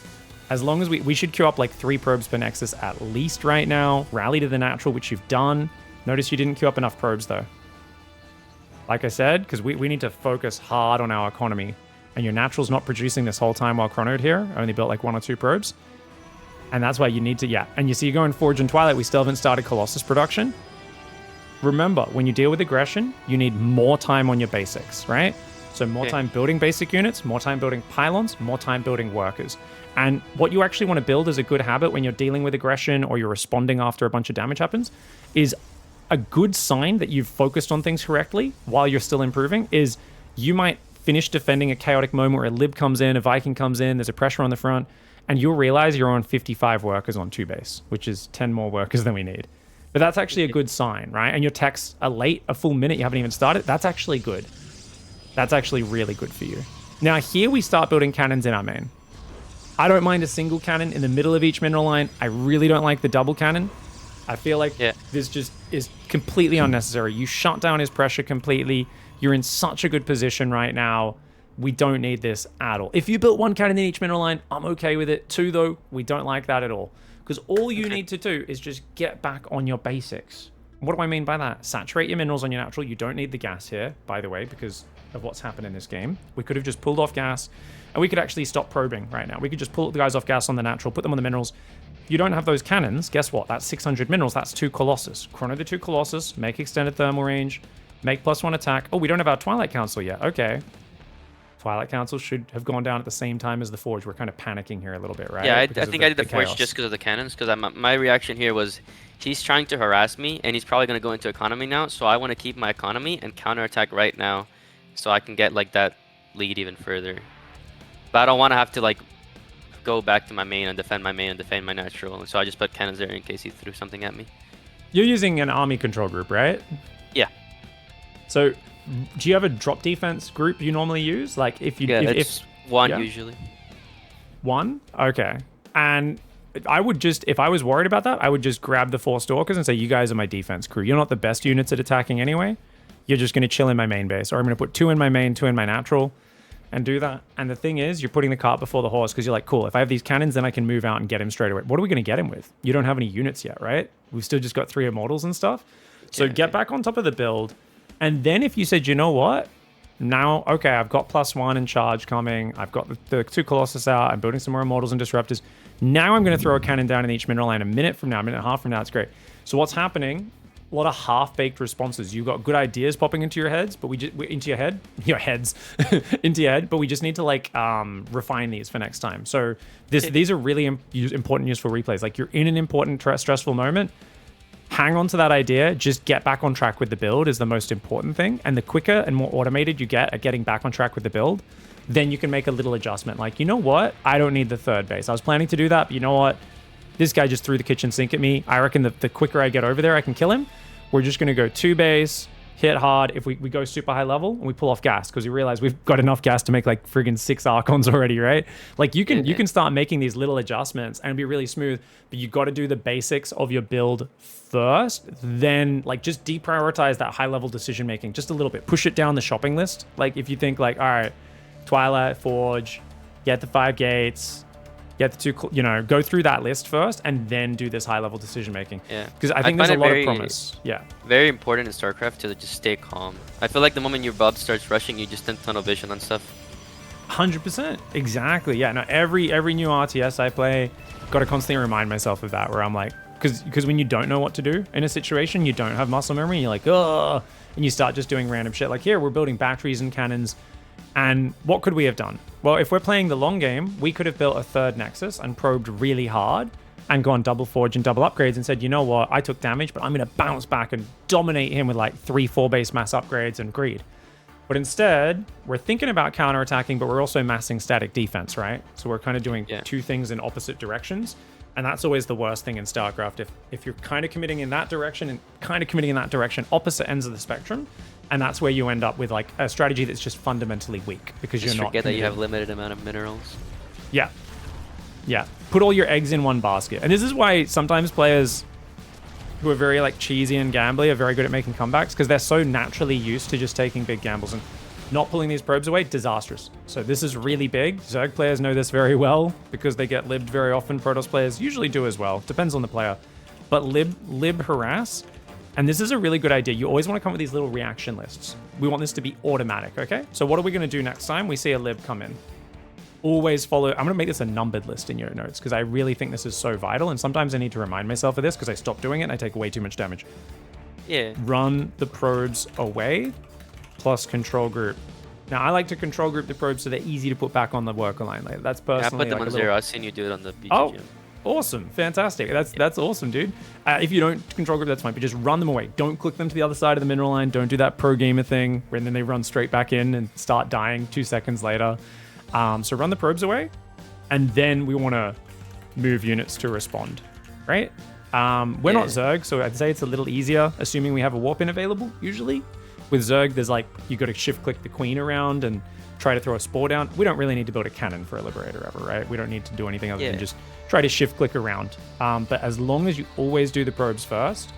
As long as we should queue up like 3 probes per nexus at least right now. Rally to the natural, which you've done. Notice you didn't queue up enough probes though. Like I said, because we need to focus hard on our economy. And your natural's not producing this whole time while chronoed here. I only built like 1 or 2 probes. And that's why you need to, yeah. And you see you go in Forge and Twilight, we still haven't started Colossus production. Remember, when you deal with aggression, you need more time on your basics, right? So more time building basic units, more time building pylons, more time building workers. And what you actually want to build as a good habit when you're dealing with aggression or you're responding after a bunch of damage happens is a good sign that you've focused on things correctly while you're still improving is you might finish defending a chaotic moment where a lib comes in, a Viking comes in, there's a pressure on the front, and you'll realize you're on 55 workers on 2 base, which is 10 more workers than we need. But that's actually a good sign, right? And your techs are late, a full minute, you haven't even started. That's actually good. That's actually really good for you. Now here we start building cannons in our main. I don't mind a single cannon in the middle of each mineral line. I really don't like the double cannon. I feel like this just is completely unnecessary. You shut down his pressure completely. You're in such a good position right now. We don't need this at all. If you built 1 cannon in each mineral line, I'm okay with it. 2 though, we don't like that at all. Because all you need to do is just get back on your basics. What do I mean by that? Saturate your minerals on your natural. You don't need the gas here, by the way, because of what's happened in this game. We could have just pulled off gas, and we could actually stop probing right now. We could just pull the guys off gas on the natural, put them on the minerals. You don't have those cannons. Guess what? That's 600 minerals. That's 2 Colossus. Chrono the 2 Colossus, make extended thermal range, make +1 attack. Oh, we don't have our Twilight Council yet. Okay. Twilight Council should have gone down at the same time as the Forge. We're kind of panicking here a little bit, right? Yeah, I think I did the Forge just because of the cannons, because my reaction here was he's trying to harass me, and he's probably going to go into economy now, so I want to keep my economy and counterattack right now so I can get like that lead even further. But I don't want to have to like go back to my main and defend my natural, so I just put cannons there in case he threw something at me. You're using an army control group, right? Yeah. So do you have a drop defense group you normally use? Like if you it's 1 usually. 1? Okay. And I would just, if I was worried about that, I would just grab the 4 stalkers and say, you guys are my defense crew. You're not the best units at attacking anyway. You're just going to chill in my main base. Or I'm going to put 2 in my main, 2 in my natural, and do that. And the thing is, you're putting the cart before the horse, because you're like, cool, if I have these cannons, then I can move out and get him straight away. What are we going to get him with? You don't have any units yet, right? We've still just got 3 Immortals and stuff. So get back on top of the build. And then if you said, you know what? Now, okay, I've got +1 in charge coming. I've got the 2 Colossus out. I'm building some more Immortals and Disruptors. Now I'm going to throw a cannon down in each mineral line a minute from now, a minute and a half from now. It's great. So what's happening? A lot of half-baked responses. You've got good ideas popping into your heads, but into your head, into your head. But we just need to like refine these for next time. So these are really important, useful replays. Like you're in an important, stressful moment. Hang on to that idea. Just get back on track with the build is the most important thing. And the quicker and more automated you get at getting back on track with the build, then you can make a little adjustment. Like, you know what? I don't need the 3rd base. I was planning to do that, but you know what? This guy just threw the kitchen sink at me. I reckon the quicker I get over there, I can kill him. We're just going to go 2 base, hit hard. If we go super high level and we pull off gas, because we realize we've got enough gas to make like friggin' 6 Archons already, right? Like you can start making these little adjustments and be really smooth, but you got to do the basics of your build first. Then like just deprioritize that high level decision making just a little bit. Push it down the shopping list. Like if you think like, all right, Twilight Forge, get the 5 gates, get the 2, you know, go through that list first and then do this high level decision making. Yeah. Because I think there's a lot of promise. Yeah. Very important in StarCraft to just stay calm. I feel like the moment your bub starts rushing, you just think tunnel vision on stuff. 100%. Exactly. Yeah. No, every new RTS I play, got to constantly remind myself of that where I'm like, because when you don't know what to do in a situation, you don't have muscle memory, you're like, oh, and you start just doing random shit. Like here, we're building batteries and cannons. And what could we have done? Well, if we're playing the long game, we could have built a 3rd Nexus and probed really hard and gone double forge and double upgrades and said, you know what, I took damage, but I'm going to bounce back and dominate him with like 3-4 base mass upgrades and greed. But instead, we're thinking about counterattacking, but we're also massing static defense, right? So we're kind of doing 2 things in opposite directions. And that's always the worst thing in StarCraft. If you're kind of committing in that direction and kind of committing in that direction, opposite ends of the spectrum. And that's where you end up with like a strategy that's just fundamentally weak because you're not forget that you have limited amount of minerals. Yeah. Yeah. Put all your eggs in one basket. And this is why sometimes players who are very like cheesy and gambly are very good at making comebacks because they're so naturally used to just taking big gambles and not pulling these probes away, disastrous. So this is really big. Zerg players know this very well because they get libbed very often. Protoss players usually do as well. Depends on the player. But lib harass. And this is a really good idea. You always want to come with these little reaction lists. We want this to be automatic, okay? So what are we going to do next time we see a lib come in? Always follow. I'm going to make this a numbered list in your notes because I really think this is so vital. And sometimes I need to remind myself of this because I stop doing it and I take way too much damage. Yeah. Run the probes away plus control group. Now, I like to control group the probes so they're easy to put back on the worker line. Like, that's personally. Yeah, I put them on 0. I've seen you do it on the BGM. Oh. Awesome. Fantastic. That's awesome, dude. If you don't control group, that's fine, but just run them away. Don't click them to the other side of the mineral line. Don't do that pro gamer thing where then they run straight back in and start dying 2 seconds later. So run the probes away, and then we want to move units to respond, right? We're not Zerg, so I'd say it's a little easier, assuming we have a warp in available, usually. With Zerg, there's like, you got to shift click the queen around and try to throw a spore down. We don't really need to build a cannon for a liberator ever, right? We don't need to do anything other than just try to shift click around. But as long as you always do the probes first,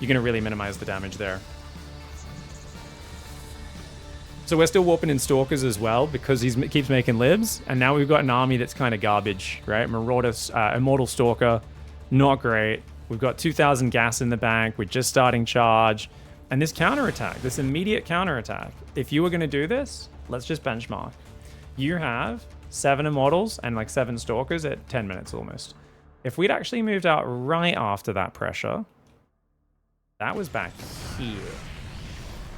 you're going to really minimize the damage there. So we're still warping in Stalkers as well because he keeps making libs. And now we've got an army that's kind of garbage, right? Marauders, Immortal Stalker, not great. We've got 2,000 gas in the bank. We're just starting charge. And this counterattack, this immediate counterattack, if you were going to do this, let's just benchmark. You have 7 Immortals and like 7 Stalkers at 10 minutes almost. If we'd actually moved out right after that pressure, that was back here.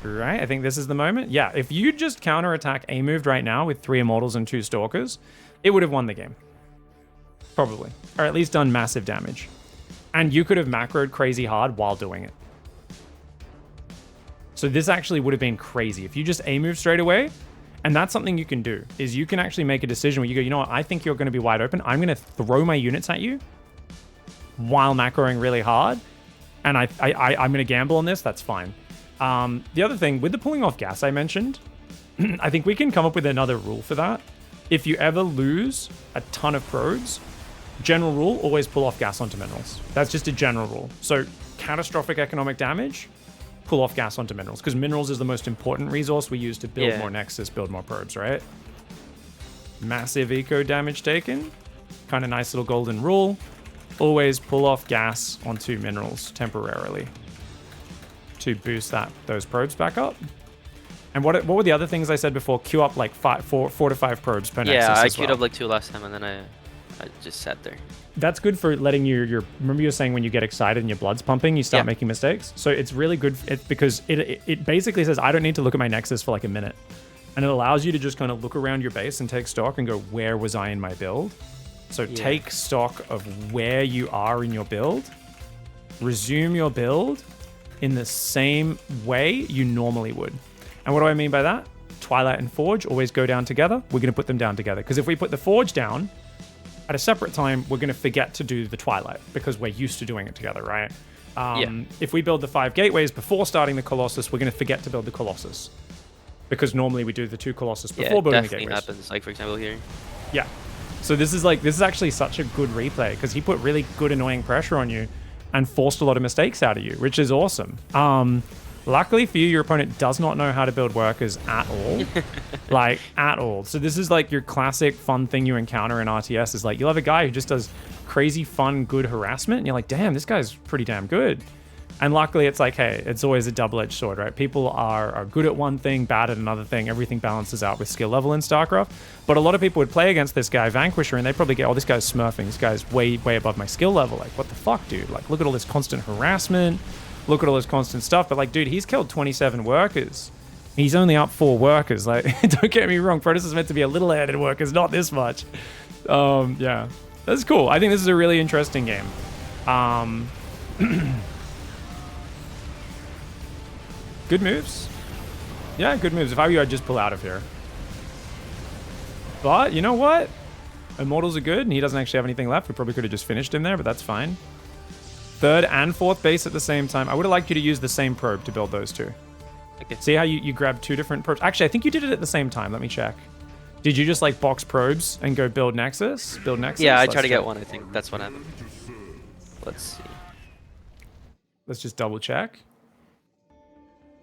Right? I think this is the moment. Yeah, if you just counterattack a moved right now with 3 Immortals and 2 Stalkers, it would have won the game. Probably. Or at least done massive damage. And you could have macroed crazy hard while doing it. So this actually would have been crazy. If you just A-move straight away, and that's something you can do, is you can actually make a decision where you go, you know what, I think you're going to be wide open. I'm going to throw my units at you while macroing really hard. And I'm going to gamble on this. That's fine. The other thing, with the pulling off gas I mentioned, I think we can come up with another rule for that. If you ever lose a ton of probes, general rule, always pull off gas onto minerals. That's just a general rule. So catastrophic economic damage, pull off gas onto minerals, because minerals is the most important resource we use to build more Nexus, build more probes, right? Massive eco damage taken. Kind of nice little golden rule. Always pull off gas onto minerals temporarily. to boost those probes back up. And what were the other things I said before? Queue up like 4 to 5 probes per nexus. Yeah, I as queued well. up like 2 last time, and then I just sat there. That's good for letting your remember you were saying when you get excited and your blood's pumping, you start making mistakes. So it's really good because it basically says I don't need to look at my nexus for like a minute. And it allows you to just kind of look around your base and take stock and go, where was I in my build? So take stock of where you are in your build, resume your build in the same way you normally would. And what do I mean by that? Twilight and Forge always go down together. We're going to put them down together. Because if we put the Forge down at a separate time, we're going to forget to do the Twilight because we're used to doing it together, right? If we build the 5 gateways before starting the Colossus, we're going to forget to build the Colossus. Because normally we do the 2 Colossus before building the gateways. Yeah, definitely happens. Like, for example, here. Yeah. So this is actually such a good replay because he put really good annoying pressure on you and forced a lot of mistakes out of you, which is awesome. Luckily for you, your opponent does not know how to build workers at all. Like, at all. So this is like your classic fun thing you encounter in RTS is like, you'll have a guy who just does crazy fun, good harassment, and you're like, damn, this guy's pretty damn good. And luckily it's like, hey, it's always a double-edged sword, right? People are good at one thing, bad at another thing. Everything balances out with skill level in StarCraft. But a lot of people would play against this guy, Vanquisher, and they probably get, oh, this guy's smurfing. This guy's way, way above my skill level. Like, what the fuck, dude? Like, look at all this constant harassment. Look at all this constant stuff. But like, dude, he's killed 27 workers. He's only up 4 workers. Like, don't get me wrong. Protoss is meant to be a little added workers, not this much. Yeah, that's cool. I think this is a really interesting game. Good moves. Yeah, good moves. If I were you, I'd just pull out of here. But you know what? Immortals are good, and he doesn't actually have anything left. We probably could have just finished him there, but that's fine. 3rd and 4th base at the same time. I would have liked you to use the same probe to build those 2. Okay. See how you grabbed 2 different probes? Actually, I think you did it at the same time. Let me check. Did you just like box probes and go build Nexus? Build Nexus? Yeah, I tried to get one, I think. That's what happened. Let's see. Let's just double check.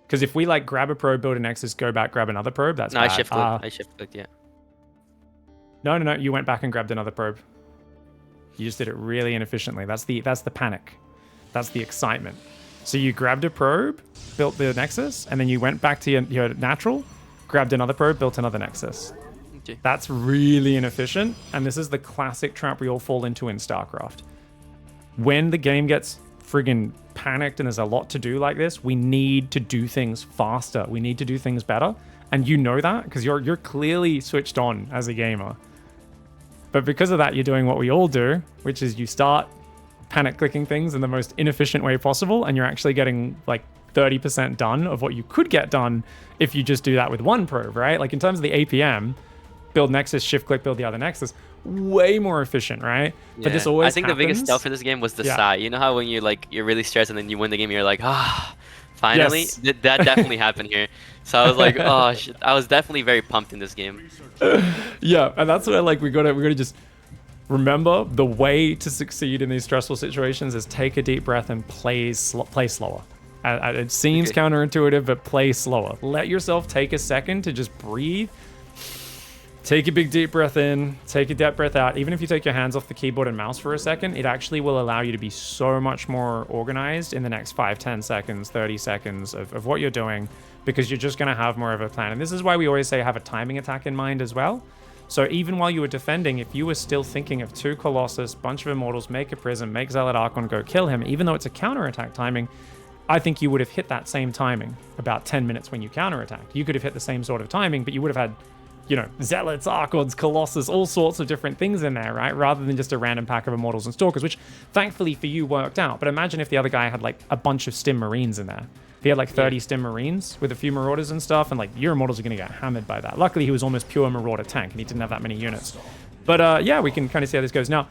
Because if we like grab a probe, build a Nexus, go back, grab another probe, that's bad. I shift clicked, yeah. No. You went back and grabbed another probe. You just did it really inefficiently. That's the panic. That's the excitement. So you grabbed a probe, built the Nexus, and then you went back to your natural, grabbed another probe, built another Nexus. Okay. That's really inefficient, and this is the classic trap we all fall into in StarCraft. When the game gets friggin' panicked and there's a lot to do like this, we need to do things faster. We need to do things better. And you know that because you're clearly switched on as a gamer. But because of that, you're doing what we all do, which is you start panic clicking things in the most inefficient way possible, and you're actually getting like 30% done of what you could get done if you just do that with one probe, right? Like in terms of the APM, build Nexus, shift click, build the other Nexus, way more efficient, right? Yeah. But this always I think the biggest stuff for this game was the sigh. You know how when you're really stressed and then you win the game, you're like, finally? Yes. That definitely happened here. So I was like, oh shit. I was definitely very pumped in this game. Yeah, and that's where like we gotta just remember the way to succeed in these stressful situations is take a deep breath and play slower. It seems counterintuitive, but play slower. Let yourself take a second to just breathe. Take a big deep breath in, take a deep breath out. Even if you take your hands off the keyboard and mouse for a second, it actually will allow you to be so much more organized in the next 5, 10 seconds, 30 seconds of what you're doing, because you're just going to have more of a plan. And this is why we always say have a timing attack in mind as well. So even while you were defending, if you were still thinking of 2 Colossus, bunch of Immortals, make a Prism, make Zealot Archon, go kill him, even though it's a counterattack timing, I think you would have hit that same timing about 10 minutes when you counterattacked. You could have hit the same sort of timing, but you would have had, Zealots, Archons, Colossus, all sorts of different things in there, right? Rather than just a random pack of Immortals and Stalkers, which thankfully for you worked out. But imagine if the other guy had like a bunch of Stim Marines in there. If he had like 30 Stim Marines with a few Marauders and stuff, and like your Immortals are going to get hammered by that. Luckily, he was almost pure Marauder tank, and he didn't have that many units. But yeah, we can kind of see how this goes. Now,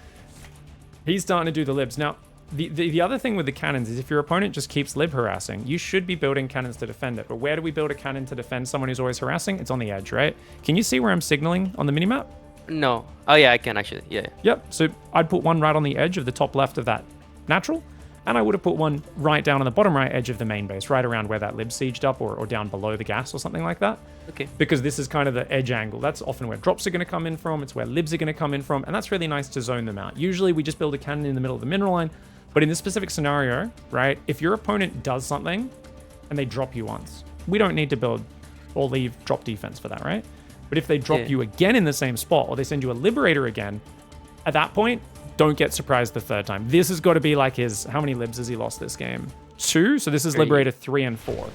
he's starting to do the libs. Now, the other thing with the cannons is if your opponent just keeps lib harassing, you should be building cannons to defend it. But where do we build a cannon to defend someone who's always harassing? It's on the edge, right? Can you see where I'm signaling on the minimap? No. Oh yeah, I can actually. Yeah. Yep. So I'd put one right on the edge of the top left of that natural, and I would have put one right down on the bottom right edge of the main base, right around where that lib sieged up, or down below the gas or something like that. Okay. Because this is kind of the edge angle. That's often where drops are going to come in from. It's where libs are going to come in from, and that's really nice to zone them out. Usually we just build a cannon in the middle of the mineral line. But in this specific scenario, right, if your opponent does something and they drop you once, we don't need to build or leave drop defense for that, right? But if they drop you again in the same spot, or they send you a liberator again, at that point, don't get surprised the third time. This has got to be like his, how many libs has he lost this game? 2? So this is liberator 3 and 4.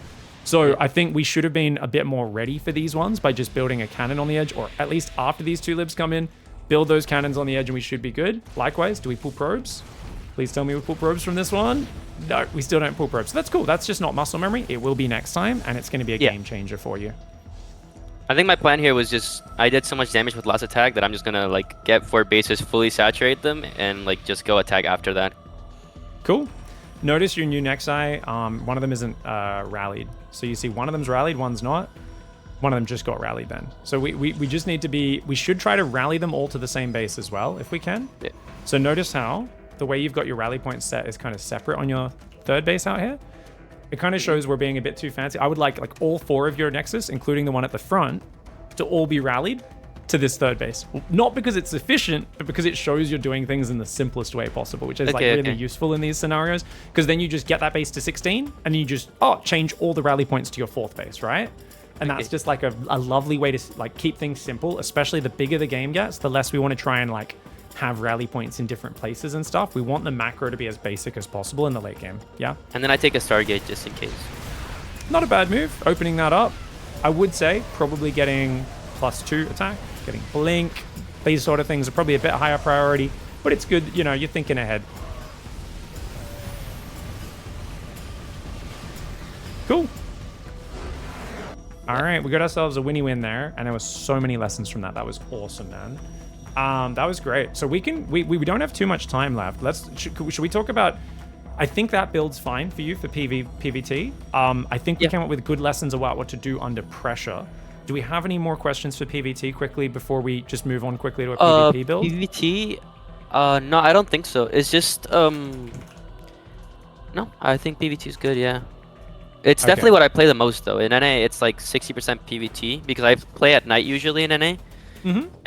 So I think we should have been a bit more ready for these ones by just building a cannon on the edge, or at least after these 2 libs come in, build those cannons on the edge and we should be good. Likewise, do we pull probes? Please tell me we pull probes from this one. No, we still don't pull probes. So that's cool. That's just not muscle memory. It will be next time, and it's going to be a game changer for you. I think my plan here was just, I did so much damage with last attack that I'm just going to like get 4 bases, fully saturate them, and like just go attack after that. Cool. Notice your new Nexi, one of them isn't rallied. So you see one of them's rallied, one's not. One of them just got rallied then. So we just need to be, we should try to rally them all to the same base as well, if we can. Yeah. So notice how the way you've got your rally points set is kind of separate on your third base out here. It kind of shows we're being a bit too fancy. I would like all 4 of your Nexus, including the one at the front, to all be rallied to this third base. Not because it's efficient, but because it shows you're doing things in the simplest way possible, which is really useful in these scenarios. Because then you just get that base to 16, and you just change all the rally points to your 4th base, right? And that's just like a lovely way to like keep things simple. Especially the bigger the game gets, the less we want to try and like have rally points in different places and stuff. We want the macro to be as basic as possible in the late game. Yeah. And then I take a Stargate just in case. Not a bad move. Opening that up. I would say probably getting +2 attack, getting blink. These sort of things are probably a bit higher priority, but it's good. You know, you're thinking ahead. Cool. All right, we got ourselves a winnie win there, and there was so many lessons from that. That was awesome, man. That was great. So we don't have too much time left. Should we talk about? I think that build's fine for you for PvT. I think we came up with good lessons about what to do under pressure. Do we have any more questions for PvT quickly before we just move on quickly to a PvP build? PvT? No, I don't think so. It's just no, I think PvT is good. Yeah. It's definitely what I play the most though. In NA, it's like 60% PvT because I play at night usually in NA.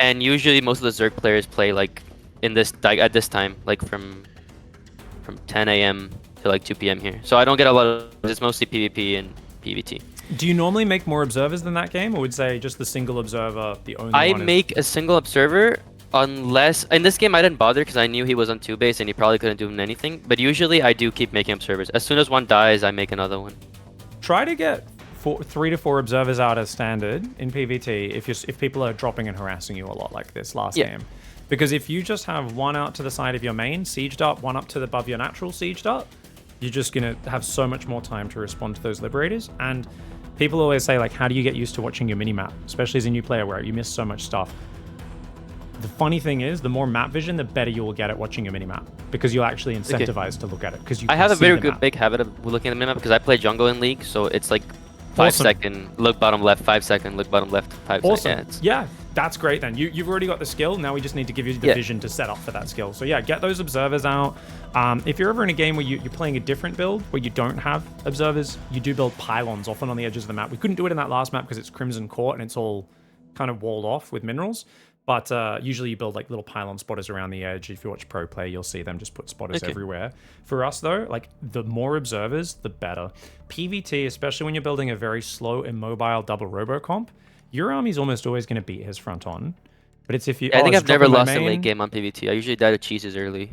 And usually most of the Zerg players play like in this at this time, like from 10 a.m. to like 2 p.m. here. So I don't get a lot of. It's mostly PvP and PvT. Do you normally make more observers than that game, or would say just the single observer the only I one? Make a single observer unless in this game I didn't bother because I knew he was on 2 base and he probably couldn't do anything. But usually I do keep making observers. As soon as one dies, I make another one. Try to get 3 to 4 observers out as standard in PvT if people are dropping and harassing you a lot like this last game. Because if you just have one out to the side of your main, sieged up, one up to the above your natural, sieged up, you're just going to have so much more time to respond to those liberators. And people always say, like, how do you get used to watching your minimap, especially as a new player where you miss so much stuff? The funny thing is, the more map vision, the better you will get at watching your minimap because you'll actually incentivize to look at it. Because I have a very good big habit of looking at the minimap because I play jungle in League, so it's like 5-second, look bottom left, 5-second, look bottom left, 5 seconds. Yeah, that's great then. You've already got the skill. Now we just need to give you the vision to set up for that skill. So yeah, get those observers out. If you're ever in a game where you're playing a different build where you don't have observers, you do build pylons often on the edges of the map. We couldn't do it in that last map because it's Crimson Court and it's all kind of walled off with minerals. But usually you build like little pylon spotters around the edge. If you watch pro play, you'll see them just put spotters everywhere. For us though, like the more observers, the better. PvT, especially when you're building a very slow, immobile double robocomp, your army's almost always going to beat his front on. But it's if you... I think I've never lost a late game on PvT. I usually die to cheeses early.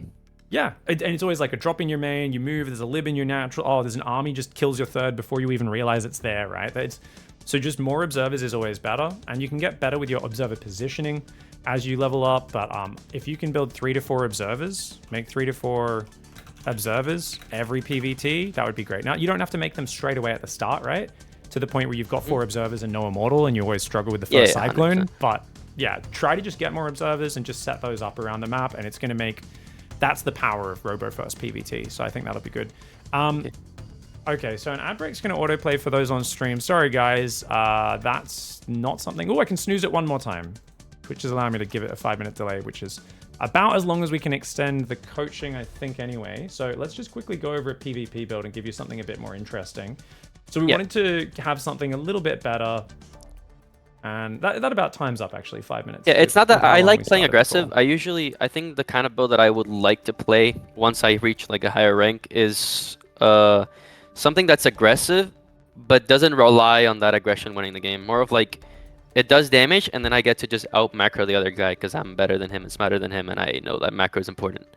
Yeah, and it's always like a drop in your main, you move, there's a lib in your natural, there's an army just kills your third before you even realize it's there, right? So just more observers is always better, and you can get better with your observer positioning as you level up, but if you can build 3 to 4 observers, make 3 to 4 observers every PvT, that would be great. Now, you don't have to make them straight away at the start, right? To the point where you've got 4 observers and no immortal, and you always struggle with the first cyclone, 100%. But yeah, try to just get more observers and just set those up around the map, and it's going to make... That's the power of Robo First PvT, so I think that'll be good. Okay, so an ad break's going to autoplay for those on stream. Sorry, guys, that's not something... Oh, I can snooze it one more time, which is allowing me to give it a 5-minute delay, which is about as long as we can extend the coaching, I think, anyway. So let's just quickly go over a PvP build and give you something a bit more interesting. So we wanted to have something a little bit better. And that about times up, actually, 5 minutes. Yeah, it's not that I like playing aggressive. I think the kind of build that I would like to play once I reach like a higher rank is something that's aggressive, but doesn't rely on that aggression winning the game. More of like, it does damage, and then I get to just out macro the other guy because I'm better than him and smarter than him, and I know that macro is important.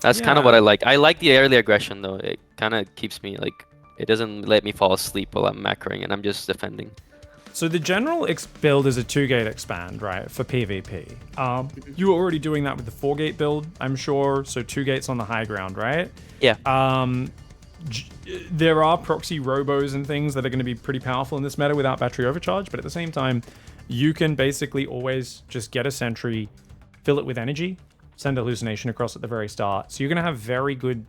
That's kind of what I Yeah. like. I like the early aggression though. It kind of keeps me like, it doesn't let me fall asleep while I'm macroing and I'm just defending. So the general build is a 2-gate expand, right, for PvP. You were already doing that with the 4-gate build, I'm sure. So 2 gates on the high ground, right? Yeah. There are proxy robos and things that are going to be pretty powerful in this meta without battery overcharge, but at the same time, you can basically always just get a sentry, fill it with energy, send a hallucination across at the very start. So you're going to have very good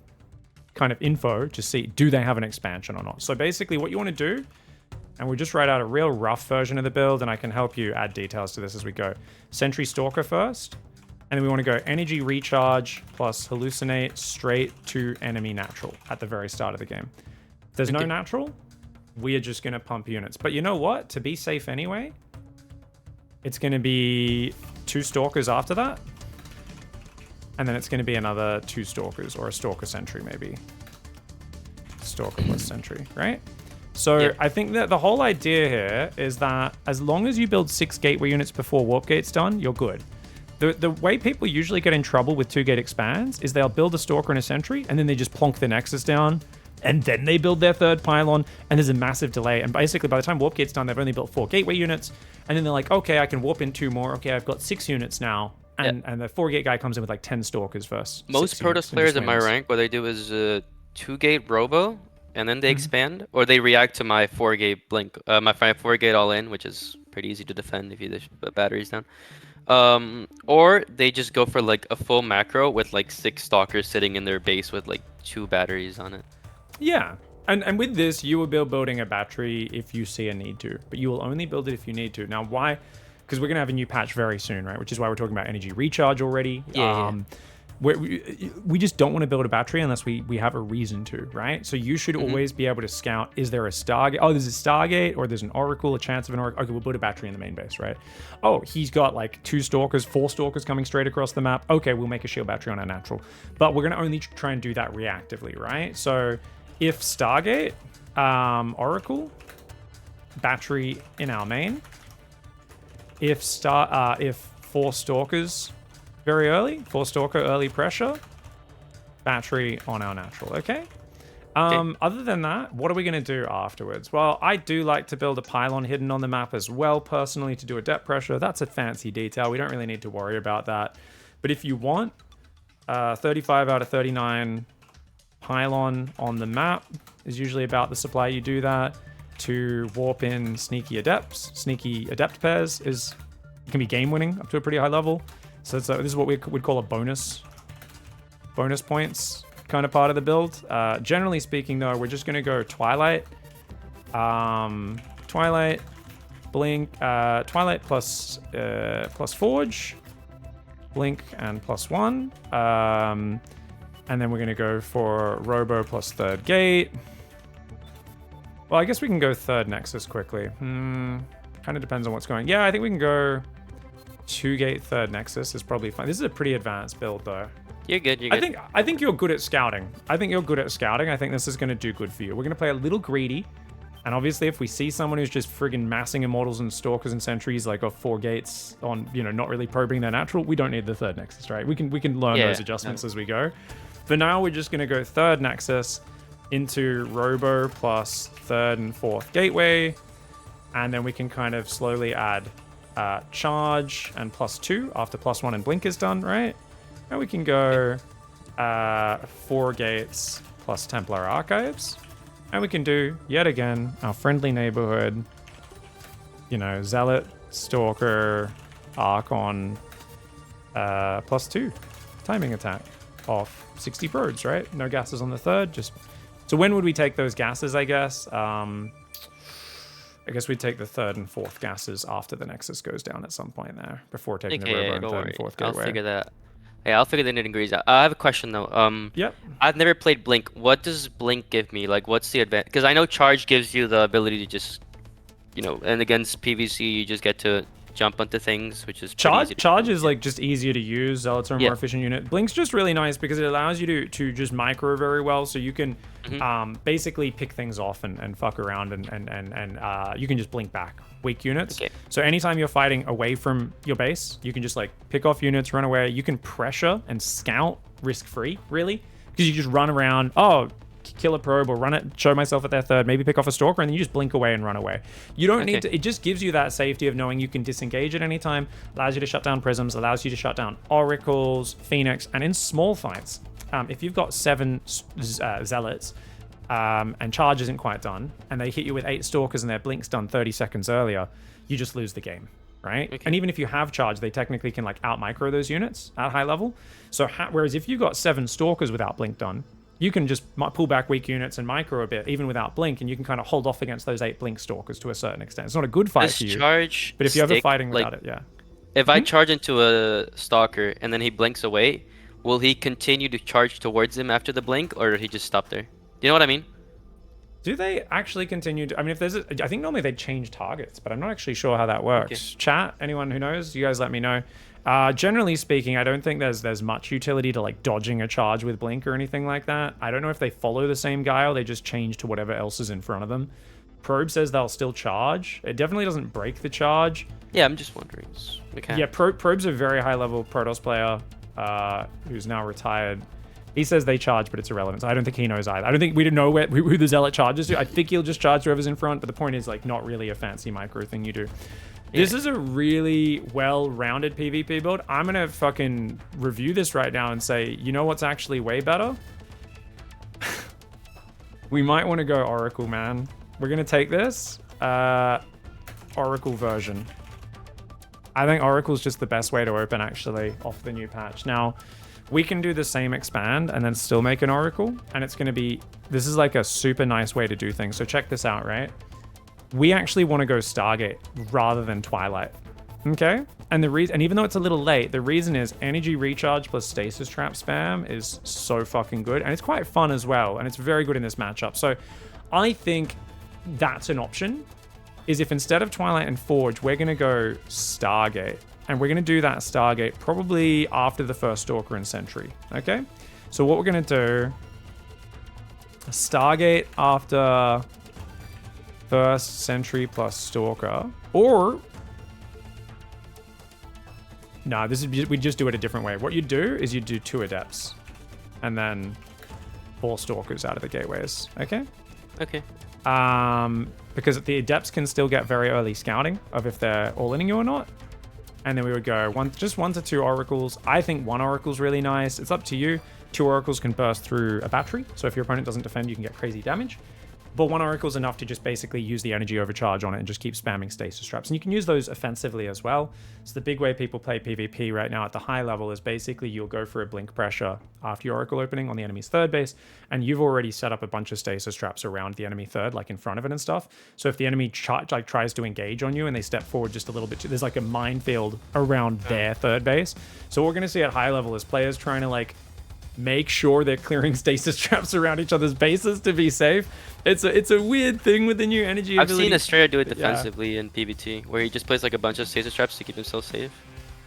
kind of info to see, do they have an expansion or not? So basically what you want to do, and we'll just write out a real rough version of the build, and I can help you add details to this as we go. Sentry Stalker first, and then we want to go energy recharge plus hallucinate straight to enemy natural at the very start of the game. If there's no natural, we are just going to pump units. But you know what? To be safe anyway, it's going to be 2 Stalkers after that. And then it's going to be another 2 Stalkers, or a Stalker Sentry maybe. Stalker plus Sentry, right? So Yep. I think that the whole idea here is that as long as you build 6 gateway units before Warp Gate's done, you're good. The way people usually get in trouble with 2-gate expands is they'll build a Stalker and a Sentry, and then they just plonk the Nexus down, and then they build their 3rd pylon, and there's a massive delay. And basically, by the time Warp Gate's done, they've only built 4 gateway units, and then they're like, okay, I can warp in 2 more. Okay, I've got 6 units now. And the 4-gate guy comes in with like 10 Stalkers first. Most Protoss players in my rank, what they do is 2-gate robo, and then they expand, or they react to my 4-gate blink, my 4-gate all in, which is pretty easy to defend if you put batteries down. Or they just go for like a full macro with like 6 stalkers sitting in their base with like 2 batteries on it. Yeah. And with this, you will be building a battery if you see a need to, but you will only build it if you need to. Now, why? Because we're going to have a new patch very soon, right? Which is why we're talking about energy recharge already. We just don't want to build a battery unless we have a reason to, right? So you should always be able to scout, is there a Stargate? Oh, there's a Stargate, or there's an Oracle, a chance of an Oracle. Okay, we'll build a battery in the main base, right? Oh, he's got like 2 Stalkers, 4 Stalkers coming straight across the map. Okay, we'll make a shield battery on our natural. But we're going to only try and do that reactively, right? So if Stargate, Oracle, battery in our main. If 4 Stalkers very early, 4 Stalker early pressure, battery on our natural, okay? Other than that, what are we going to do afterwards? Well, I do like to build a pylon hidden on the map as well, personally, to do a depth pressure. That's a fancy detail. We don't really need to worry about that. But if you want 35 out of 39 pylon on the map is usually about the supply you do that. To warp in sneaky adept pairs can be game winning up to a pretty high level. So this is what we would call a bonus points kind of part of the build. Generally speaking, though, we're just going to go Twilight, Blink, Twilight plus Forge, Blink and +1, and then we're going to go for Robo plus 3rd gate. Well, I guess we can go 3rd Nexus quickly. Kind of depends on what's going. Yeah, I think we can go 2-gate 3rd Nexus is probably fine. This is a pretty advanced build, though. You're good. You're good. I think you're good at scouting. I think this is going to do good for you. We're going to play a little greedy. And obviously, if we see someone who's just friggin' massing Immortals and Stalkers and Sentries, like off 4 gates on, not really probing their natural, we don't need the 3rd Nexus, right? We can learn those adjustments as we go. For now, we're just going to go 3rd Nexus into Robo plus 3rd and 4th Gateway. And then we can kind of slowly add Charge and +2 after +1 and Blink is done, right? And we can go 4 gates plus Templar Archives. And we can do, yet again, our friendly neighborhood, Zealot, Stalker, Archon, +2 timing attack off 60 birds, right? No gases on the 3rd. So when would we take those gases, I guess? I guess we'd take the 3rd and 4th gases after the Nexus goes down at some point there, before taking the Robo and 3rd and 4th gateway. I'll figure that. Yeah, I'll figure the nitty-gritties out. I have a question though. Yep. I've never played Blink. What does Blink give me? Like, what's the advantage? Because I know Charge gives you the ability to just, and against PvC you just get to jump onto things, which is pretty easy Charge to do. is like just easier to use. Zealots are a Yeah. more efficient unit. Blink's just really nice because it allows you to just micro very well. So you can basically pick things off and fuck around and you can just blink back weak units. Okay. So anytime you're fighting away from your base, you can just like pick off units, run away. You can pressure and scout risk free, really, because you just run around. Oh, kill a probe or run it, show myself at their third, maybe pick off a stalker, and then you just blink away and run away. You don't need to, it just gives you that safety of knowing you can disengage at any time, allows you to shut down prisms, allows you to shut down oracles, phoenix, and in small fights, if you've got 7 zealots and charge isn't quite done, and they hit you with 8 stalkers and their blink's done 30 seconds earlier, you just lose the game. Right? And even if you have charge, they technically can like out micro those units at high level. So whereas if you got 7 stalkers without blink done, you can just pull back weak units and micro a bit, even without blink, and you can kind of hold off against those 8 blink stalkers to a certain extent. It's not a good fight Does for you, charge but if you're ever stick, fighting like, without it, yeah. If I charge into a stalker and then he blinks away, will he continue to charge towards him after the blink, or he just stop there? Do you know what I mean? Do they actually continue to... I mean, if there's I think normally they change targets, but I'm not actually sure how that works. Okay. Chat, anyone who knows, you guys let me know. Generally speaking, I don't think there's much utility to like dodging a charge with blink or anything like that. I don't know if they follow the same guy or they just change to whatever else is in front of them. Probe says they'll still charge. It definitely doesn't break the charge. Yeah, I'm just wondering. Okay. Yeah, Probe's a very high level Protoss player who's now retired. He says they charge, but it's irrelevant. So I don't think he knows either. I don't think we know who the Zealot charges to. I think he'll just charge whoever's in front, but the point is like not really a fancy micro thing you do. Yeah. This is a really well-rounded PvP build. I'm going to fucking review this right now and say, you know what's actually way better? We might want to go Oracle, man. We're going to take this Oracle version. I think Oracle's just the best way to open, actually, off the new patch. Now, we can do the same expand and then still make an Oracle, and it's going to be... This is like a super nice way to do things. So check this out, right? We actually want to go Stargate rather than Twilight. Okay? And the reason, and even though it's a little late, the reason is energy recharge plus stasis trap spam is so fucking good, and it's quite fun as well, and it's very good in this matchup. So I think that's an option, is if instead of Twilight and Forge, we're going to go Stargate. And we're going to do that Stargate probably after the first Stalker and Sentry. Okay? So what we're going to do... Stargate after first Sentry plus Stalker. Or... No, this is we just do it a different way. What you do is you do 2 Adepts. And then 4 Stalkers out of the gateways. Okay? Okay. Because the Adepts can still get very early scouting of if they're all-inning you or not. And then we would go just 1 to 2 Oracles. I think 1 Oracle's really nice. It's up to you. 2 Oracles can burst through a battery. So if your opponent doesn't defend, you can get crazy damage. But 1 Oracle's enough to just basically use the energy overcharge on it and just keep spamming stasis traps. And you can use those offensively as well. So the big way people play PvP right now at the high level is basically you'll go for a blink pressure after your Oracle opening on the enemy's third base, and you've already set up a bunch of stasis traps around the enemy third, like in front of it and stuff. So if the enemy tries to engage on you and they step forward just a little bit, there's like a minefield around their third base. So what we're going to see at high level is players trying to like make sure they're clearing stasis traps around each other's bases to be safe. It's a weird thing with the new energy ability. I've seen Estrella do it defensively in PvT, where he just plays like a bunch of stasis traps to keep himself safe.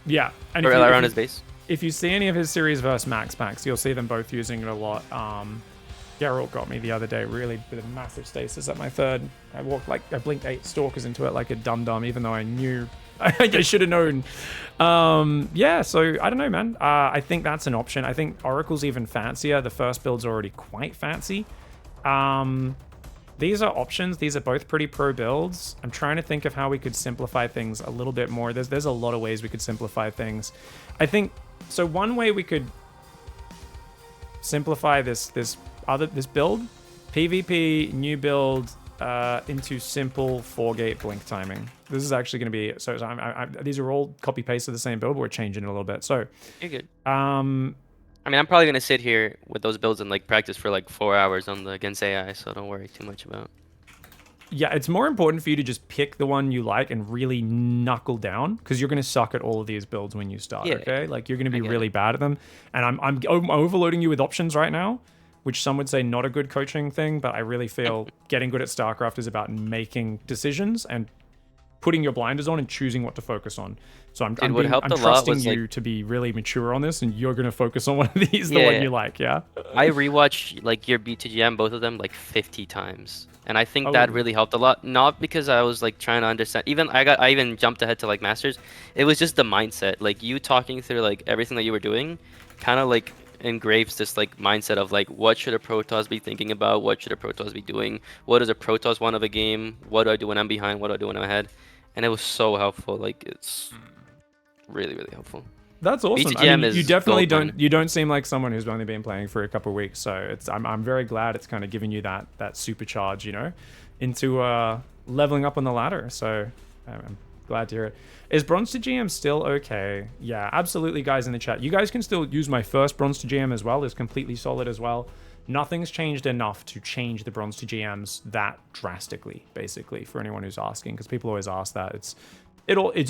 Yeah. And or around his base. If you see any of his series versus Max packs, you'll see them both using it a lot. Geralt got me the other day, really, with a massive stasis at my third. I blinked 8 Stalkers into it like a dum-dum, even though I knew... I should have known. Yeah, so I don't know, man. I think that's an option. I think Oracle's even fancier. The first build's already quite fancy. These are options. These are both pretty pro builds. I'm trying to think of how we could simplify things a little bit more. There's a lot of ways we could simplify things. I think... So one way we could simplify this build, PvP, new build, into simple 4-gate blink timing. This is actually going to be... So these are all copy-paste of the same build, but we're changing it a little bit. So... You're good. I mean, I'm probably going to sit here with those builds and like practice for like 4 hours against AI, so don't worry too much about. Yeah, it's more important for you to just pick the one you like and really knuckle down, because you're going to suck at all of these builds when you start, okay? Like, you're going to be really bad at them. And I'm overloading you with options right now, which some would say not a good coaching thing, but I really feel getting good at StarCraft is about making decisions and putting your blinders on and choosing what to focus on. So I'm helped a lot trusting was, you like, to be really mature on this, and you're gonna focus on one of these, the yeah, one yeah. you like, yeah. I rewatched like your BTGM, both of them, like 50 times, and I think that Oh, really helped a lot. Not because I was like trying to understand. I even jumped ahead to like Masters. It was just the mindset, like you talking through like everything that you were doing, kind of like engraves this like mindset of like what should a Protoss be thinking about, what should a Protoss be doing, what does a Protoss want of a game, what do I do when I'm behind, what do I do when I'm ahead, and it was so helpful. Like it's really helpful. that's awesome. I BTGM mean, you is definitely gold mine. don't seem like someone who's only been playing for a couple of weeks. So I'm very glad it's kind of giving you that supercharge, you know, into leveling up on the ladder. So I'm glad to hear it. Is bronze to GM still okay? Yeah, absolutely, guys in the chat. You guys can still use my first bronze to GM as well. It's completely solid as well. Nothing's changed enough to change the bronze to GMs that drastically, basically, for anyone who's asking, because people always ask that. It's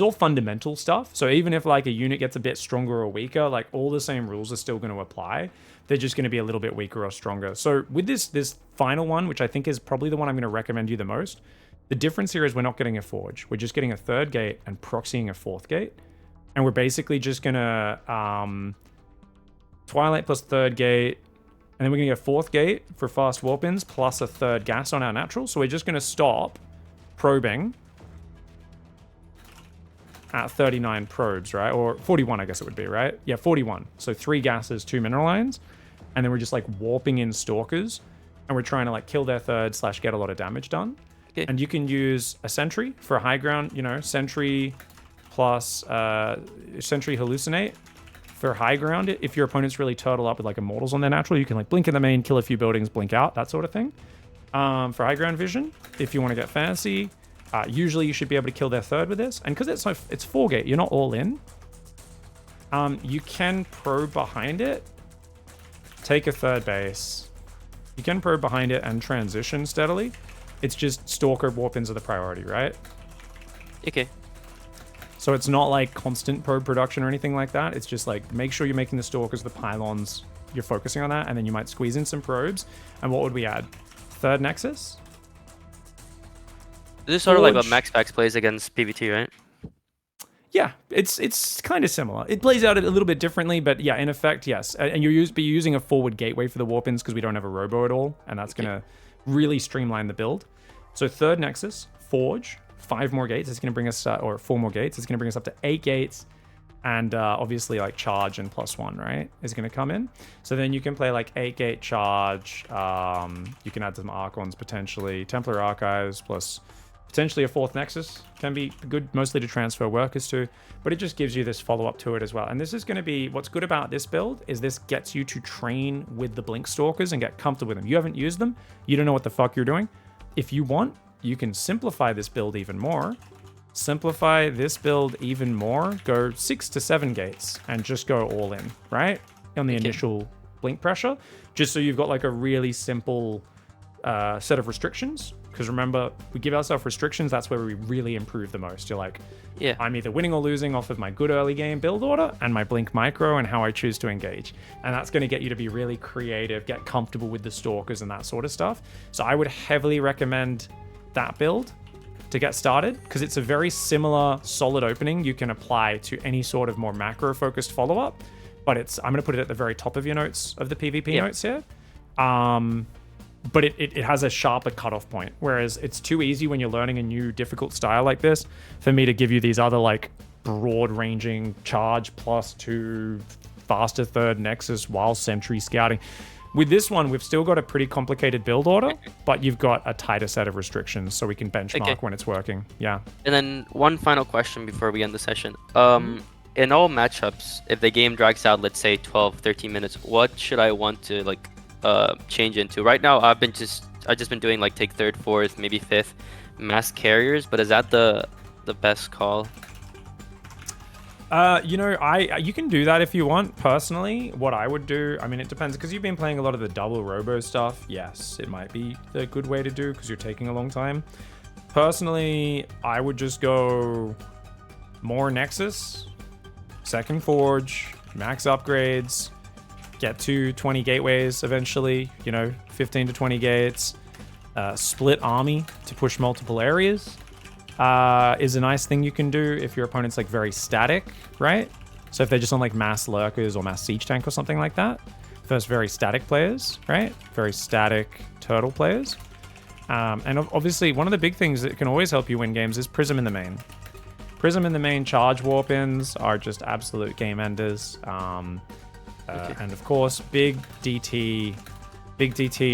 all fundamental stuff. So even if like a unit gets a bit stronger or weaker, like all the same rules are still going to apply. They're just going to be a little bit weaker or stronger. So with this final one, which I think is probably the one I'm going to recommend you the most, the difference here is we're not getting a forge. We're just getting a third gate and proxying a fourth gate. And we're basically just going to Twilight plus third gate. And then we're going to get a fourth gate for fast warp-ins plus a third gas on our natural. So we're just going to stop probing at 39 probes, right? Or 41, I guess it would be, right? Yeah, 41. So 3 gases, 2 mineral lines. And then we're just like warping in stalkers. And we're trying to like kill their third / get a lot of damage done. Okay. And you can use a sentry for high ground, you know, sentry plus sentry hallucinate for high ground. If your opponent's really turtle up with like immortals on their natural, you can like blink in the main, kill a few buildings, blink out, that sort of thing. For high ground vision, if you want to get fancy, usually you should be able to kill their third with this. And because it's 4 gate, you're not all in. You can probe behind it, take a third base. You can probe behind it and transition steadily. It's just stalker warp-ins are the priority, right? Okay. So it's not like constant probe production or anything like that. It's just like make sure you're making the stalkers, the pylons, you're focusing on that, and then you might squeeze in some probes. And what would we add? Third nexus? This is sort of like what Forge. Max Packs plays against PvT, right? Yeah, it's kind of similar. It plays out a little bit differently, but yeah, in effect, yes. And you're using a forward gateway for the warp-ins because we don't have a robo at all, and that's going to really streamline the build. So third nexus, forge, 5 more gates. It's going to bring us, or 4 more gates. It's going to bring us up to 8 gates. And obviously like charge and +1, right, is going to come in. So then you can play like 8 gate charge. You can add some Archons potentially. Templar Archives plus potentially a 4th Nexus can be good, mostly to transfer workers to. But it just gives you this follow-up to it as well. And this is going to be, what's good about this build is this gets you to train with the Blink Stalkers and get comfortable with them. You haven't used them. You don't know what the fuck you're doing. If you want, you can simplify this build even more. Simplify this build even more, go 6 to 7 gates and just go all in, right? On the initial blink pressure, just so you've got like a really simple set of restrictions. Because remember, we give ourselves restrictions, that's where we really improve the most. You're like, Yeah. I'm either winning or losing off of my good early game build order and my blink micro and how I choose to engage. And that's going to get you to be really creative, get comfortable with the stalkers and that sort of stuff. So I would heavily recommend that build to get started, because it's a very similar solid opening you can apply to any sort of more macro focused follow-up, but I'm going to put it at the very top of your notes of the PvP notes here. But it has a sharper cutoff point, whereas it's too easy when you're learning a new difficult style like this for me to give you these other like broad ranging charge +2 faster third nexus while sentry scouting. With this one, we've still got a pretty complicated build order, but you've got a tighter set of restrictions so we can benchmark when it's working. Yeah. And then one final question before we end the session. In all matchups, if the game drags out, let's say 12, 13 minutes, what should I want to like change into? Right now, I've just been doing like take third, fourth, maybe fifth mass carriers, but is that the best call? You know, you can do that if you want. Personally, what I would do, I mean, it depends, because you've been playing a lot of the double robo stuff. Yes, it might be the good way to do because you're taking a long time. Personally, I would just go more Nexus, second Forge, max upgrades, get to 20 gateways eventually, you know, 15 to 20 gates, split army to push multiple areas. is a nice thing you can do if your opponent's like very static, right? So if they're just on like mass lurkers or mass siege tank or something like that, first very static players, right? Very static turtle players. And obviously one of the big things that can always help you win games is Prism in the main. Prism in the main charge warp-ins are just absolute game enders. And of course, big DT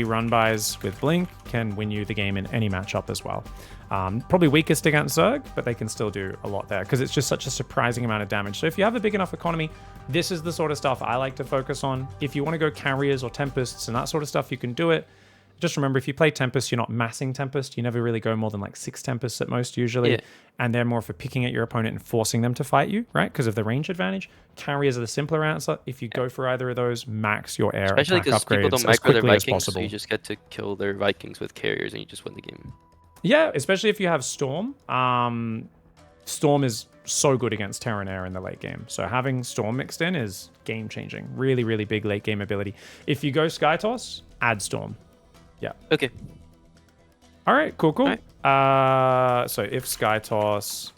run-bys with Blink can win you the game in any matchup as well. Probably weakest against Zerg, but they can still do a lot there because it's just such a surprising amount of damage. So if you have a big enough economy, this is the sort of stuff I like to focus on. If you want to go carriers or tempests and that sort of stuff, you can do it. Just remember, if you play Tempest, you're not massing Tempest. You never really go more than like 6 Tempests at most usually. Yeah. And they're more for picking at your opponent and forcing them to fight you, right? Because of the range advantage. Carriers are the simpler answer. If you go for either of those, max your air especially attack because people don't upgrades as micro their quickly as Vikings, so possible. you just get to kill their Vikings with carriers and you just win the game. Yeah, especially if you have Storm. Storm is so good against Terran Air in the late game. So having Storm mixed in is game-changing. Really, really big late game ability. If you go Sky Toss, add Storm. Yeah. Okay. All right, cool. All right. So if Sky Toss,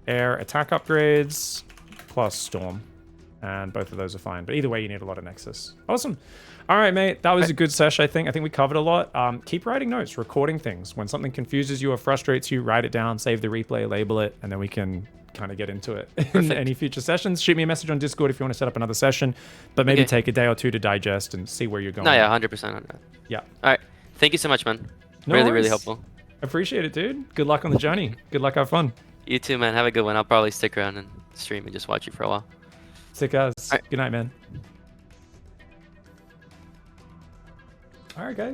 air attack upgrades, plus Storm. And both of those are fine. But either way, you need a lot of Nexus. Awesome. All right, mate. That was a good sesh, I think. I think we covered a lot. Keep writing notes, recording things. When something confuses you or frustrates you, write it down, save the replay, label it, and then we can kind of get into it in any future sessions. Shoot me a message on Discord if you want to set up another session, but maybe take a day or two to digest and see where you're going. No, yeah, 100% on that. Yeah. All right. Thank you so much, man. No really, worries. really helpful. Appreciate it, dude. Good luck on the journey. Good luck. Have fun. You too, man. Have a good one. I'll probably stick around and stream and just watch you for a while. Sick as. All right. Good night, man. All right, guys.